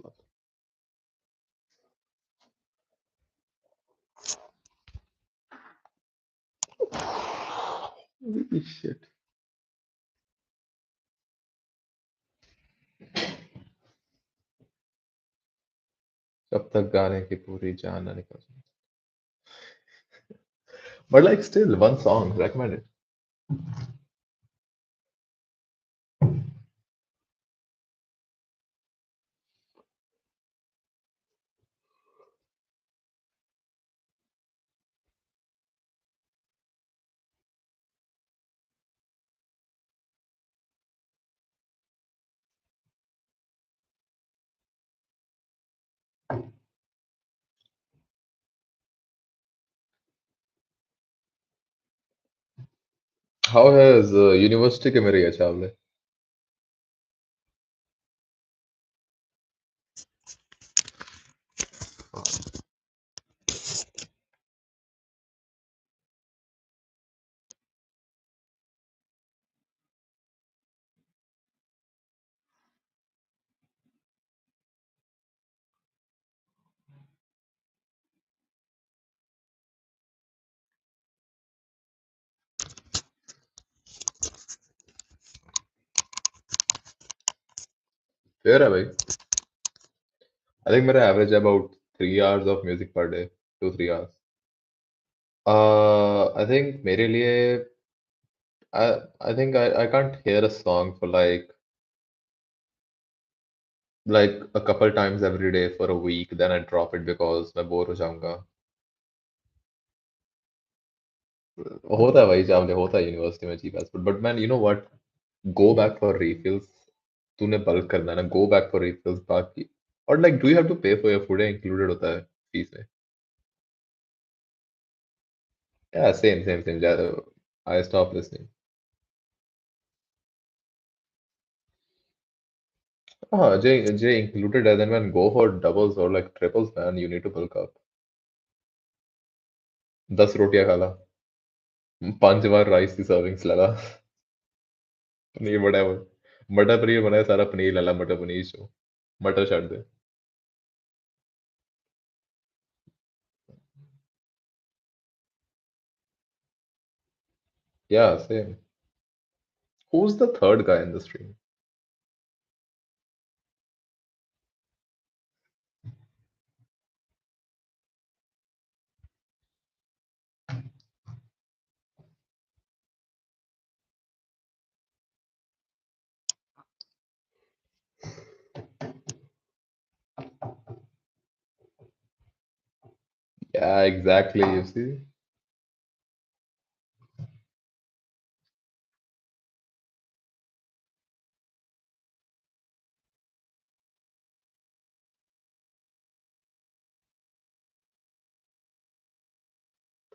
A: up. Holy shit. जब तक गाने की पूरी जान ना निकल जाए. But like still one song recommended. How has university के मेरे ये चावले? Fair है भाई. I think मेरा average है about 3 hours of music per day, 2 3 hours. I think मेरे लिए I think I can't hear a song for like a couple times every day for a week, then I drop it because मैं bore हो जाऊंगा. होता है भाई चावले, होता है यूनिवर्सिटी में cheap ass but man you know what, go back for refills. तूने बल्क करना है ना, गो बैक फॉर रिफिल्स बाकी. और like do you have to pay for your food, included होता है फीस में? या सेम आई स्टॉप लिसनिंग. हाँ जे जे इंक्लूडेड है, then man go for doubles or like triples man, you need to bulk up. 10 रोटियां खा ला, 5 बार rice की servings लगा. पनीर बड़ा मटर पनीर बनाया, सारा पनीर लला, मटर पनीर शो, मटर छाड़ दे. या same. Who's the third guy in the stream? Yeah, exactly. You see,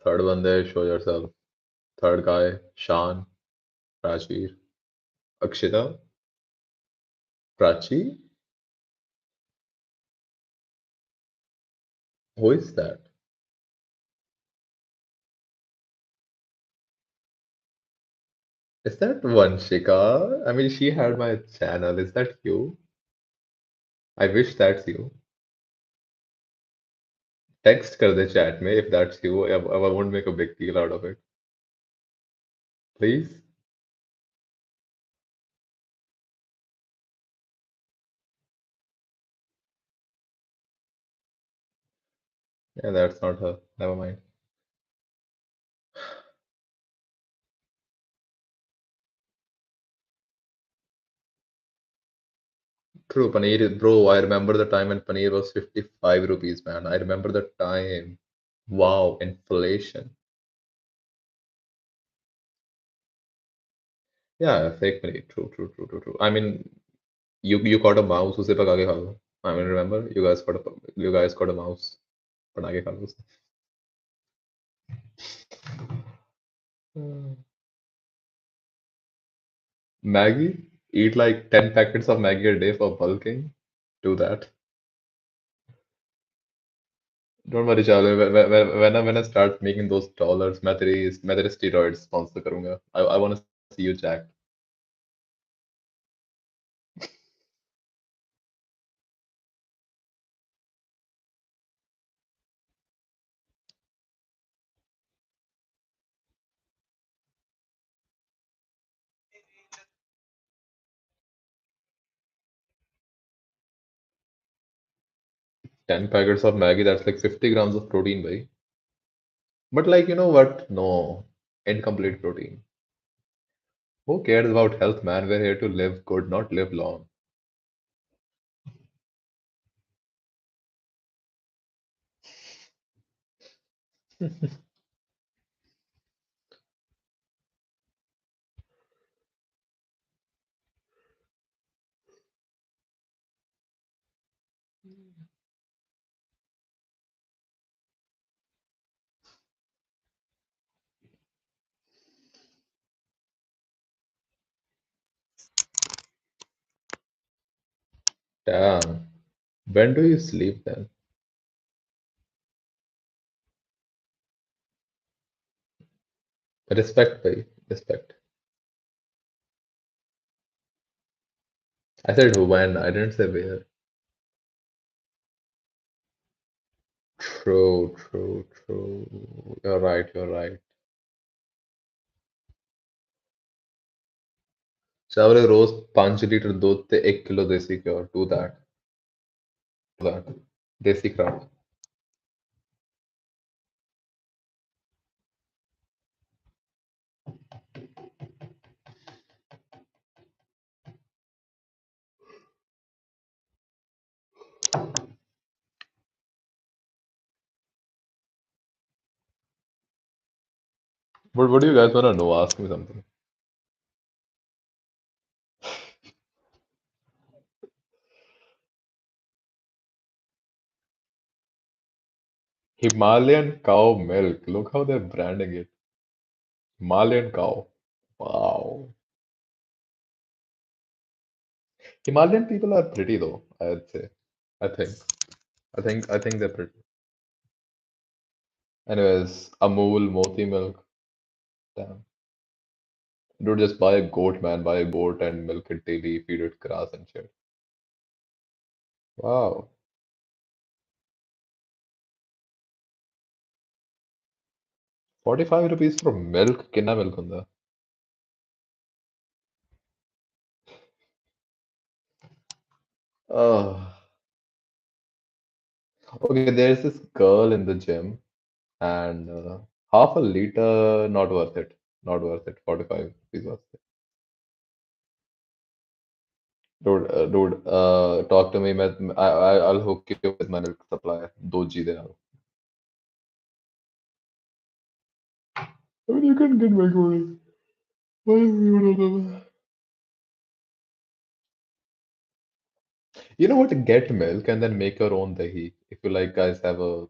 A: third one there, show yourself. Third guy, Shan, Prachir, Akshita, Prachi. Who is that? Is that Vanshika? I mean, she had my channel. Is that you? I wish that's you. Text कर दे chat में if that's you. I won't make a big deal out of it. Please? Yeah, that's not her. Never mind. True, paneer, bro. I remember the time when paneer was 55 rupees, man. I remember the time. Wow, inflation. Yeah, fake paneer. True. I mean, you caught a mouse, उसे पका के खा लो. I mean, remember, you guys caught a mouse, बना के खा लो उसे. Hmm. Maggie, eat like 10 packets of Maggie a day for bulking. Do that. Don't worry, Charlie. When I start making those dollars, मैं तेरे steroids sponsor करूंगा. I want to see you jacked. 10 packets of Maggie, that's like 50 grams of protein, bhai. But like, you know what? No, incomplete protein. Who cares about health, man? We're here to live good, not live long. Damn. When do you sleep then? Respect, bhai. Respect. I said when, I didn't say where. True, true, true. You're right, you're right. चावल रोज 5 litre दूध ते 1 kilo देसी घ्यो. Do that. Do that. Desi craft. But what do you guys wanna know? Ask me something. Himalayan cow milk. Look how they're branding it. Himalayan cow. Wow. Himalayan people are pretty though, I'd say. I think. I think they're pretty. Anyways, Amul, Moti milk. Damn. Dude, just buy a goat, man. Buy a goat and milk it daily, feed it grass and shit. Wow. 45 rupees for milk? कितना milk ਹੁੰਦਾ? Oh. Okay, there's this girl in the gym and half a liter, not worth it. Not worth it. 45 rupees worth it. Dude, talk to me. I'll hook you with my milk supply. Do G there. I mean, you can get milk money. You know what? Get milk and then make your own dahi. If you like, guys, have a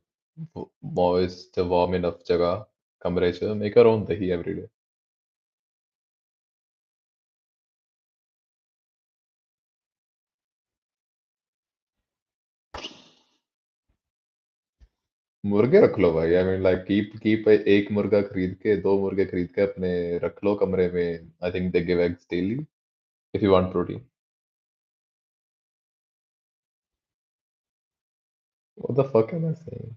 A: moist, warm enough jagah, temperature, make your own dahi every day. मुर्गे रख लो भाई. I mean, like keep एक मुर्गा खरीद के, दो मुर्गे खरीद के अपने रख लो कमरे में. I think they give eggs daily if you want protein. What the fuck am I saying?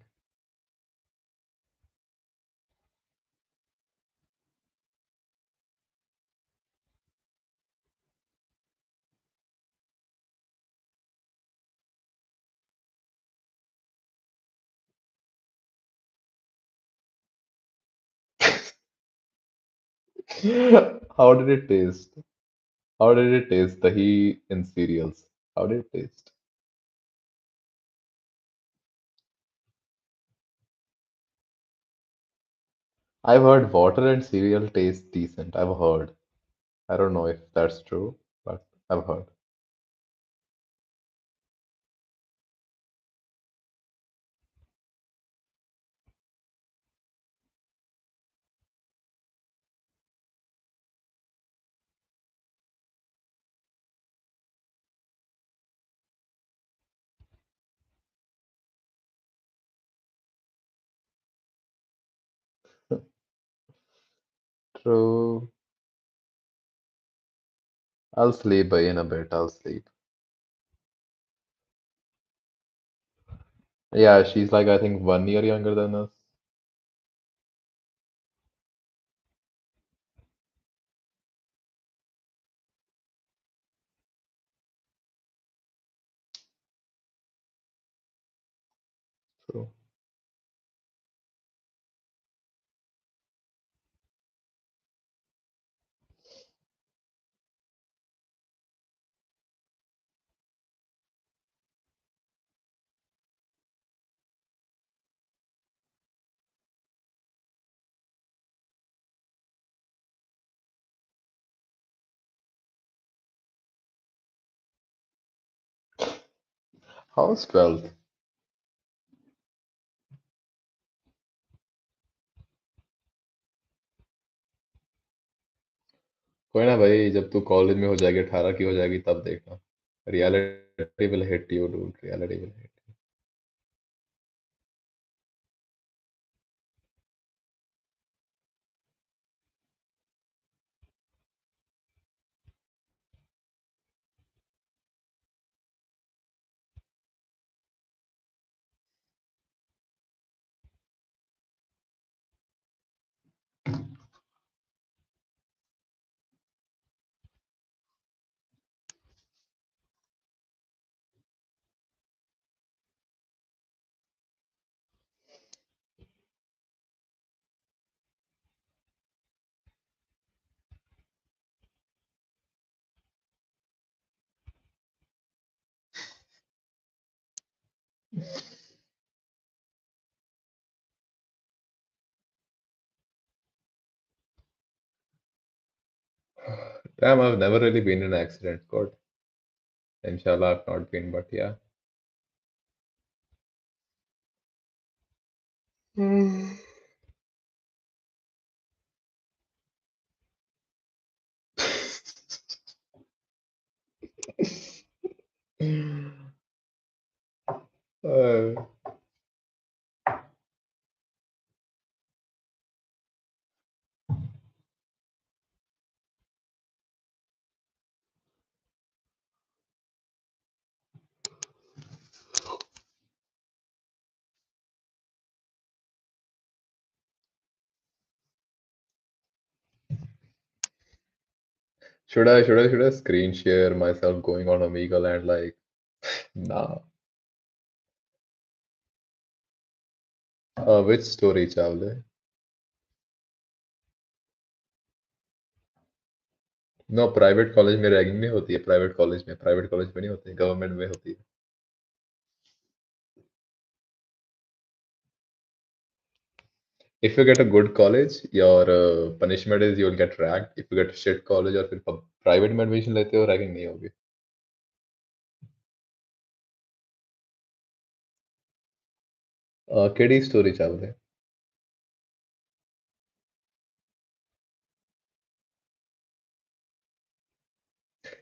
A: How did it taste? How did it taste? Dahi in cereals. How did it taste? I've heard water and cereal taste decent. I've heard. I don't know if that's true, but I've heard. True. I'll sleep in a bit. I'll sleep. Yeah, she's like I think 1 year younger than us. How's 12th? कोई ना भाई, जब तू college में हो जाएगी, 18 की हो जाएगी, तब देखना। Reality will hit you dude, reality will hit. Damn, I've never really been in an accident. God, inshallah, I've not been, but yeah. Uh, should I screen share myself going on Omegle and like, nah. Which story, Chavle? No, private college में ragging नहीं होती है। Private college में नहीं होती है, government में होती है। If you get a good college, your punishment is you'll get ragged. If you get a shit college और फिर प्राइवेट में एडमिशन लेते हो, रैगिंग नहीं होगी। केडी स्टोरी चावले।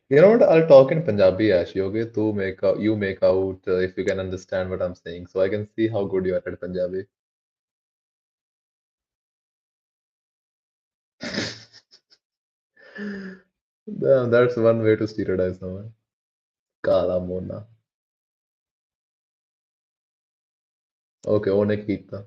A: You know what? I'll talk in Punjabi, Ashi. Okay, you make out if you can understand what I'm saying, so I can see how good you are at Punjabi. Damn, that's one way to stereotype someone. Kala Mona. Okay, One Kita.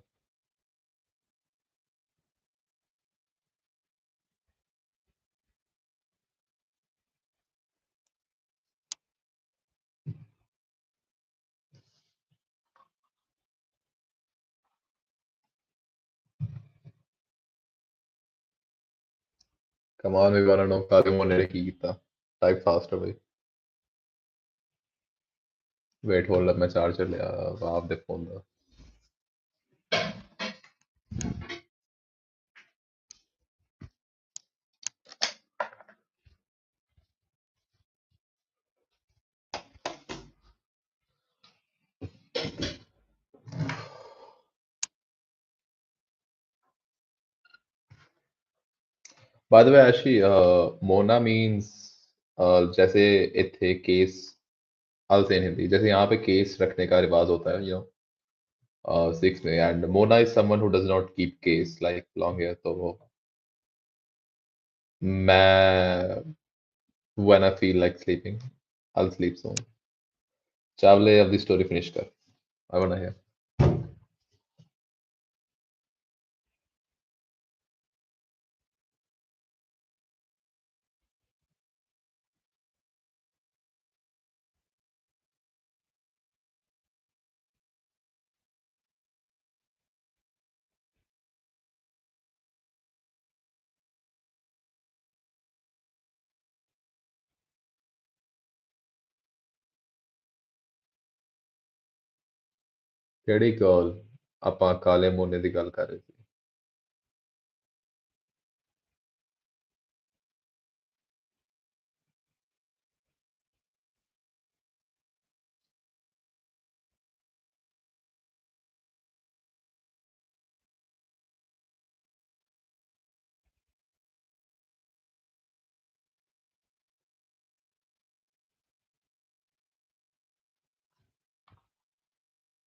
A: Come on, we wanna know Kala Mona Kita. Type faster, भाई. Wait, hold up, मैं charger ले आया, आप दे phone दो. By the way, Ashi, Mona means जैसे it थे case, I'll say in Hindi, जैसे यहाँ पे केस रखने का रिवाज होता है, सिक्स में, and Mona is someone who does not keep केस लाइक लॉन्ग हेयर, तो वो मैं when I feel like sleeping, I'll sleep soon. चावले, अब दी स्टोरी फिनिश कर, आई वांट हियर। ਕਿਹੜੀ ਗੱਲ? ਆਪਾਂ ਕਾਲੇ ਮੋਨੇ ਦੀ ਗੱਲ ਕਰ ਰਹੇ ਸੀ।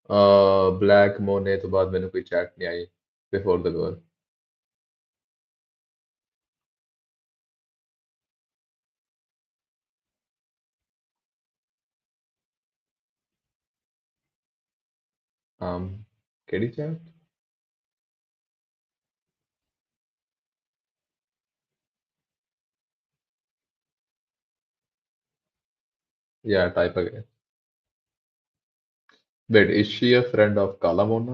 A: ब्लैक मोने तो बाद मैंने कोई चैट नहीं I before the girl. um KD chat. Yeah type again. Wait, is she a friend of काला मोना?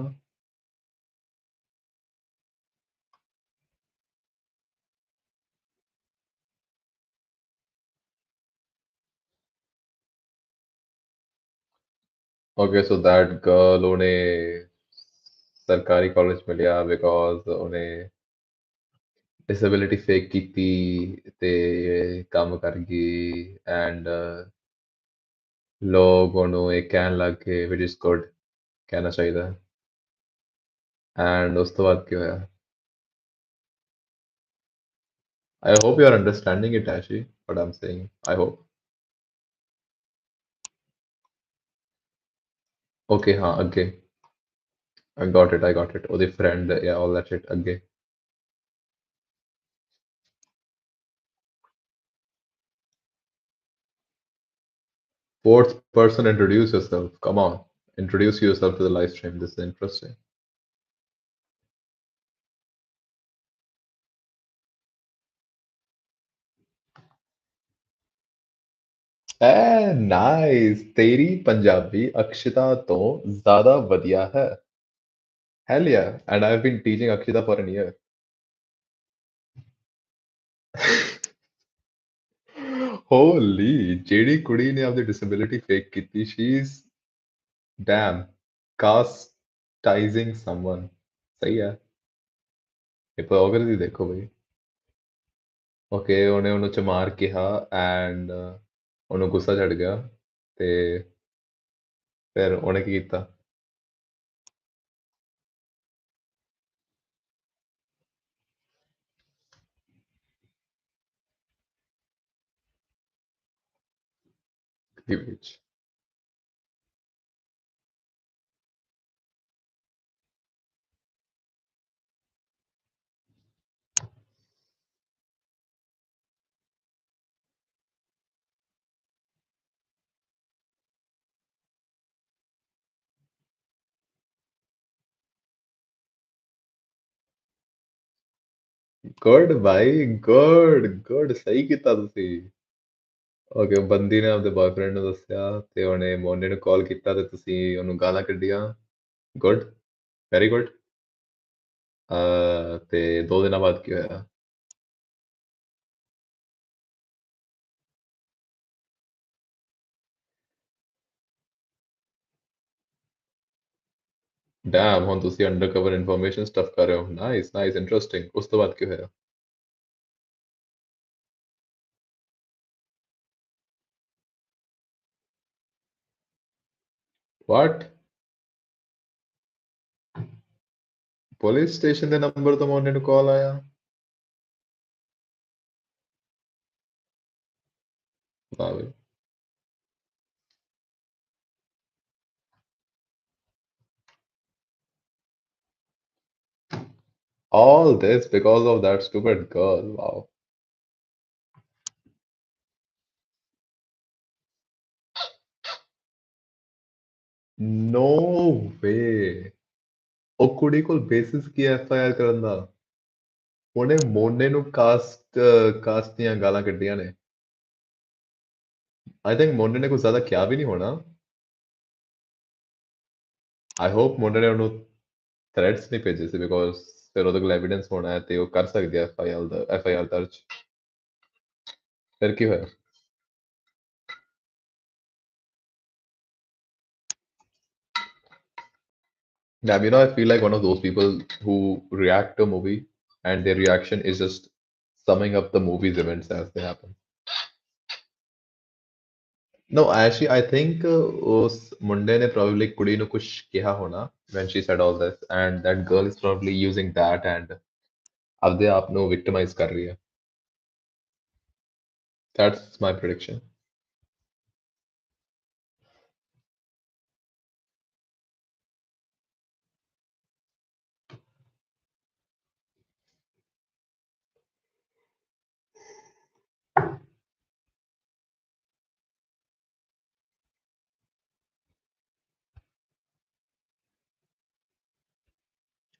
A: ओके, सो दैट गर्ल उन्हें सरकारी कॉलेज में लिया बिकॉज उन्हें डिसेबिलिटी फेक ਕੀਤੀ ਤੇ ਕੰਮ ਕਰ ਗਈ ਐਂਡ ਲੋਕ ਉਹਨੂੰ ਇਹ ਕਹਿਣ ਲੱਗ ਗਏ ਵਿਚ ਇਜ਼ ਗੁੱਡ, ਕਹਿਣਾ ਚਾਹੀਦਾ ਹੈ। ਐਂਡ ਉਸ ਤੋਂ ਬਾਅਦ ਕੀ ਹੋਇਆ? I hope you are understanding it, Ashi, what I'm saying. I hope. Okay, हाँ ਅੱਗੇ। I got it, I got it। ਉਹਦੀ friend, yeah, all that shit ਅੱਗੇ। Fourth person, introduce yourself. Come on, introduce yourself to the live stream. This is interesting. Nice, तेरी पंजाबी अक्षिता तो ज्यादा बढ़िया है। Hell yeah, and I've been teaching Akshita for an year. Holy, ਜਿਹੜੀ ਕੁੜੀ ਨੇ ਆਪਦੀ disability fake ਕੀਤੀ, she's damn castigizing someone। ਸਹੀ ਹੈ। ਹਿਪੋਕ੍ਰੇਸੀ ਦੇਖੋ ਬਈ। ਓਕੇ, ਉਹਨੇ ਉਹਨੂੰ ਚਮਾਰ ਕਿਹਾ ਐਂਡ ਉਹਨੂੰ ਗੁੱਸਾ ਚੜ ਗਿਆ ਤੇ ਫਿਰ ਉਹਨੇ ਕੀ ਕੀਤਾ? ਵਿੱਚ ਗੁੱਡ ਭਾਈ, ਗੁੱਡ ਗੁੱਡ, ਸਹੀ ਕੀਤਾ ਤੁਸੀਂ। ਓਕੇ, ਬੰਦੀ ਨੇ ਆਪਦੇ ਬॉयਫ੍ਰੈਂਡ ਨੂੰ ਦੱਸਿਆ ਤੇ ਉਹਨੇ ਮੋਨੇ ਨੂੰ ਕਾਲ ਕੀਤਾ ਤੇ ਤੁਸੀਂ ਉਹਨੂੰ ਗਾਲਾਂ ਕੱਢੀਆਂ। Good, very good. ਤੇ 2 ਦਿਨਾਂ ਬਾਅਦ ਕੀ ਹੋਇਆ? ਡੈਮ, ਹੁਣ ਤੁਸੀਂ ਅੰਡਰਕਵਰ ਇਨਫੋਰਮੇਸ਼ਨ ਸਟਫ ਕਰ ਰਹੇ ਹੋ। Nice nice, interesting. ਉਸ ਤੋਂ ਬਾਅਦ ਕੀ ਹੋਇਆ? ਵਾਟ? ਪੁਲਿਸ ਸਟੇਸ਼ਨ ਦੇ ਨੰਬਰ ਤੋਂ ਮੋਨੇ ਨੂੰ ਕਾਲ ਆਇਆ? ਵਾਹ ਬਈ। All this because of that stupid girl. Wow. No way। ਉਹ ਕੁੜੀ ਕੋਲ ਬੇਸਿਸ ਕੀ ਐਫ ਆਈ ਆਰ ਕਰਨ ਦਾ? ਉਹਨੇ ਮੋਨੇ ਨੂੰ ਕਾਸਟ ਦੀਆਂ ਗਾਲਾਂ ਕੱਢੀਆਂ ਨੇ। ਆਈ ਥਿੰਕ ਮੋਨੇ ਨੇ ਕੁਝ ਜ਼ਿਆਦਾ ਕਿਹਾ ਵੀ ਨਹੀਂ ਹੋਣਾ। ਆਈ ਹੋਪ ਮੋਨੇ ਨੇ ਉਹਨੂੰ ਥ੍ਰੈਟਸ ਨਹੀਂ ਭੇਜੇ ਸੀ ਬਿਕੋਜ਼ ਫਿਰ ਉਹਦੇ ਕੋਲ ਐਵੀਡੈਂਸ ਹੋਣਾ ਹੈ ਤੇ ਉਹ ਕਰ ਸਕਦੀ ਹੈ ਐਫ ਆਈ ਆਰ ਦਰਜ। ਫਿਰ ਕੀ ਹੋਇਆ? Damn, I feel like one of those people who react to a movie and their reaction is just summing up the movie's events as they happen. No, actually, I think ਉਸ ਮੁੰਡੇ ਨੇ probably ਕੁੜੀ ਨੂੰ ਕੁਝ ਕਿਹਾ ਹੋਣਾ when she said all this, and that girl is probably using that and ਆਪਦੇ ਆਪ ਨੂੰ victimize ਕਰ ਰਹੀ ਹੈ। That's my prediction।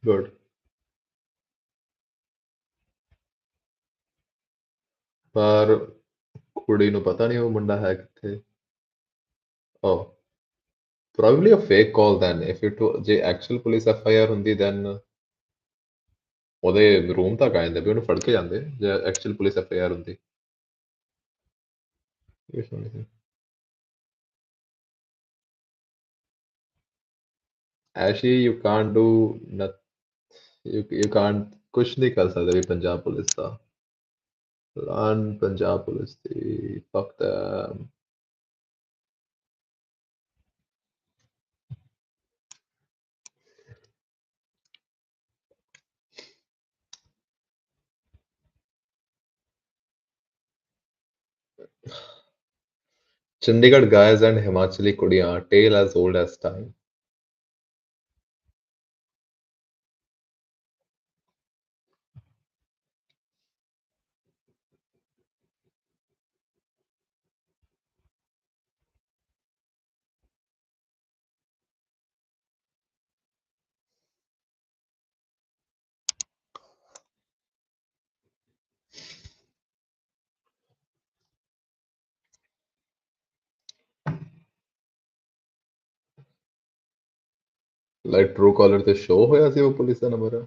A: Good. ਪਰ ਕੁੜੀ ਨੂੰ ਪਤਾ ਨਹੀਂ ਉਹ ਮੁੰਡਾ ਹੈ ਕਿੱਥੇ। Oh, probably a fake call then. If it ਜੇ actual police FIR ਹੁੰਦੀ then ਉਹਦੇ ਰੂਮ ਤੱਕ ਆ ਜਾਂਦੇ ਵੀ ਉਹਨੂੰ ਫੜ ਕੇ ਜਾਂਦੇ ਜੇ actual police FIR ਹੁੰਦੀ। Yes, only. Actually, you can't do not, you can't ਕੁਛ ਨਹੀਂ ਕਰ ਸਕਦੇ ਵੀ Punjab police the. Run Punjab police the fuck them। Chandigarh guys and Himachali ਕੁੜੀਆਂ tale as old as time। Like Truecaller ਤੇ show ਹੋਇਆ ਸੀ ਉਹ ਪੁਲਿਸ ਦਾ number.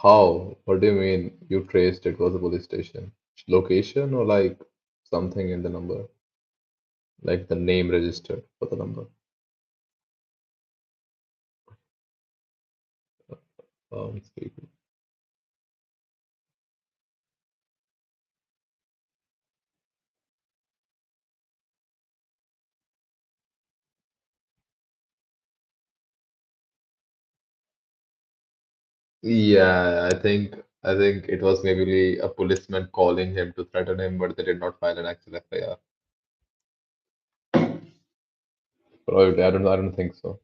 A: How? What do you mean you traced it was a police station? Location or like something in the number? Like the name registered for the number? Speaking. Yeah, I think it was maybe a policeman calling him to threaten him, but they did not file an actual FIR. Probably, I don't think so.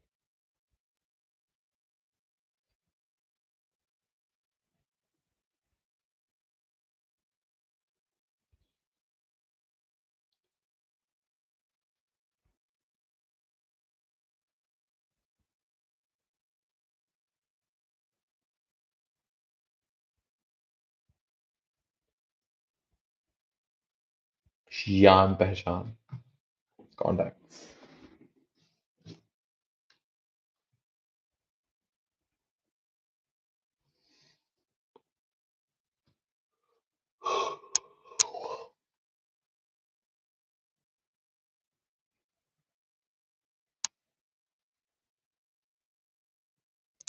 A: Yan Pehchan. Contact.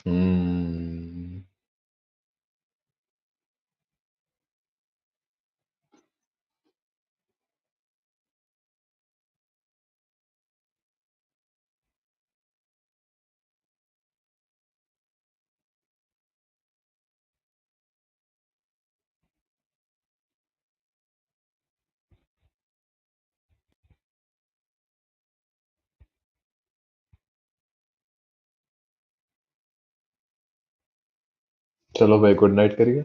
A: Hmm. चलो भाई good night करिए।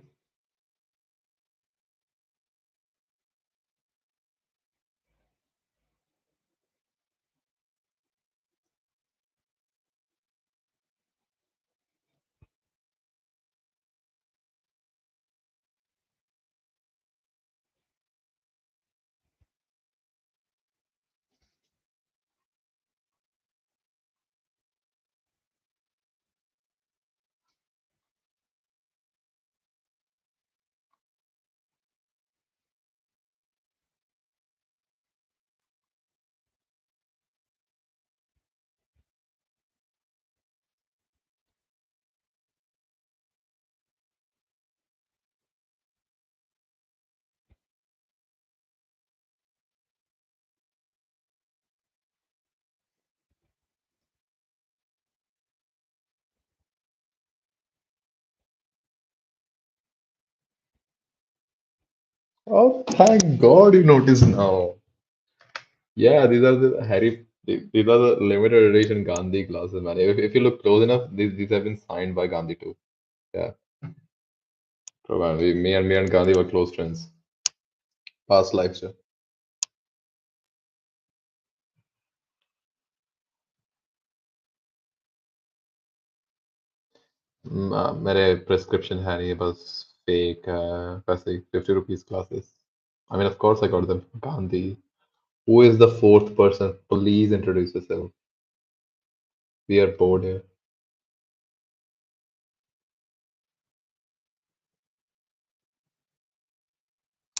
A: Oh, thank God you noticed now. Yeah, these are the these are the limited edition Gandhi glasses, man. If you look close enough, these have been signed by Gandhi too. Yeah, probably me and Gandhi were close friends. Past life से। मेरे prescription है नहीं, बस fake पैसे 50 rupees classes. I mean, of course I got them. Gandhi. Who is the fourth person? Please introduce yourself. We are bored here.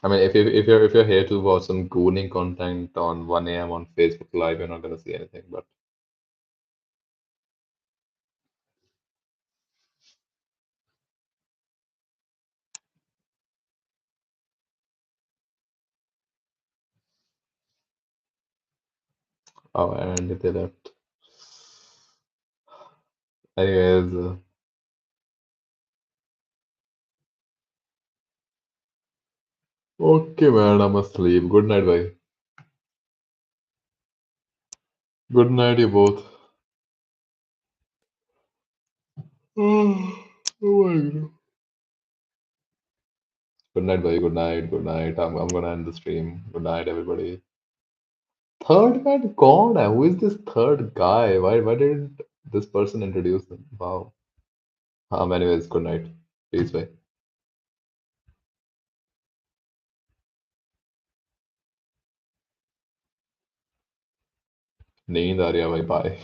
A: I mean, if you're here to watch some gooning content on 1 a.m. on Facebook Live, you're not gonna see anything. But oh, and they left. Anyways, okay, man, I'm asleep. Good night, bye. Good night, you both. Oh my God. Good night, bye. Good night. Good night. I'm gonna end the stream. Good night, everybody. Third man, God, who is this third guy? Why didn't this person introduce him? Wow. Anyways, good night. Peace, bye. नींद आ रही है भाई, bye.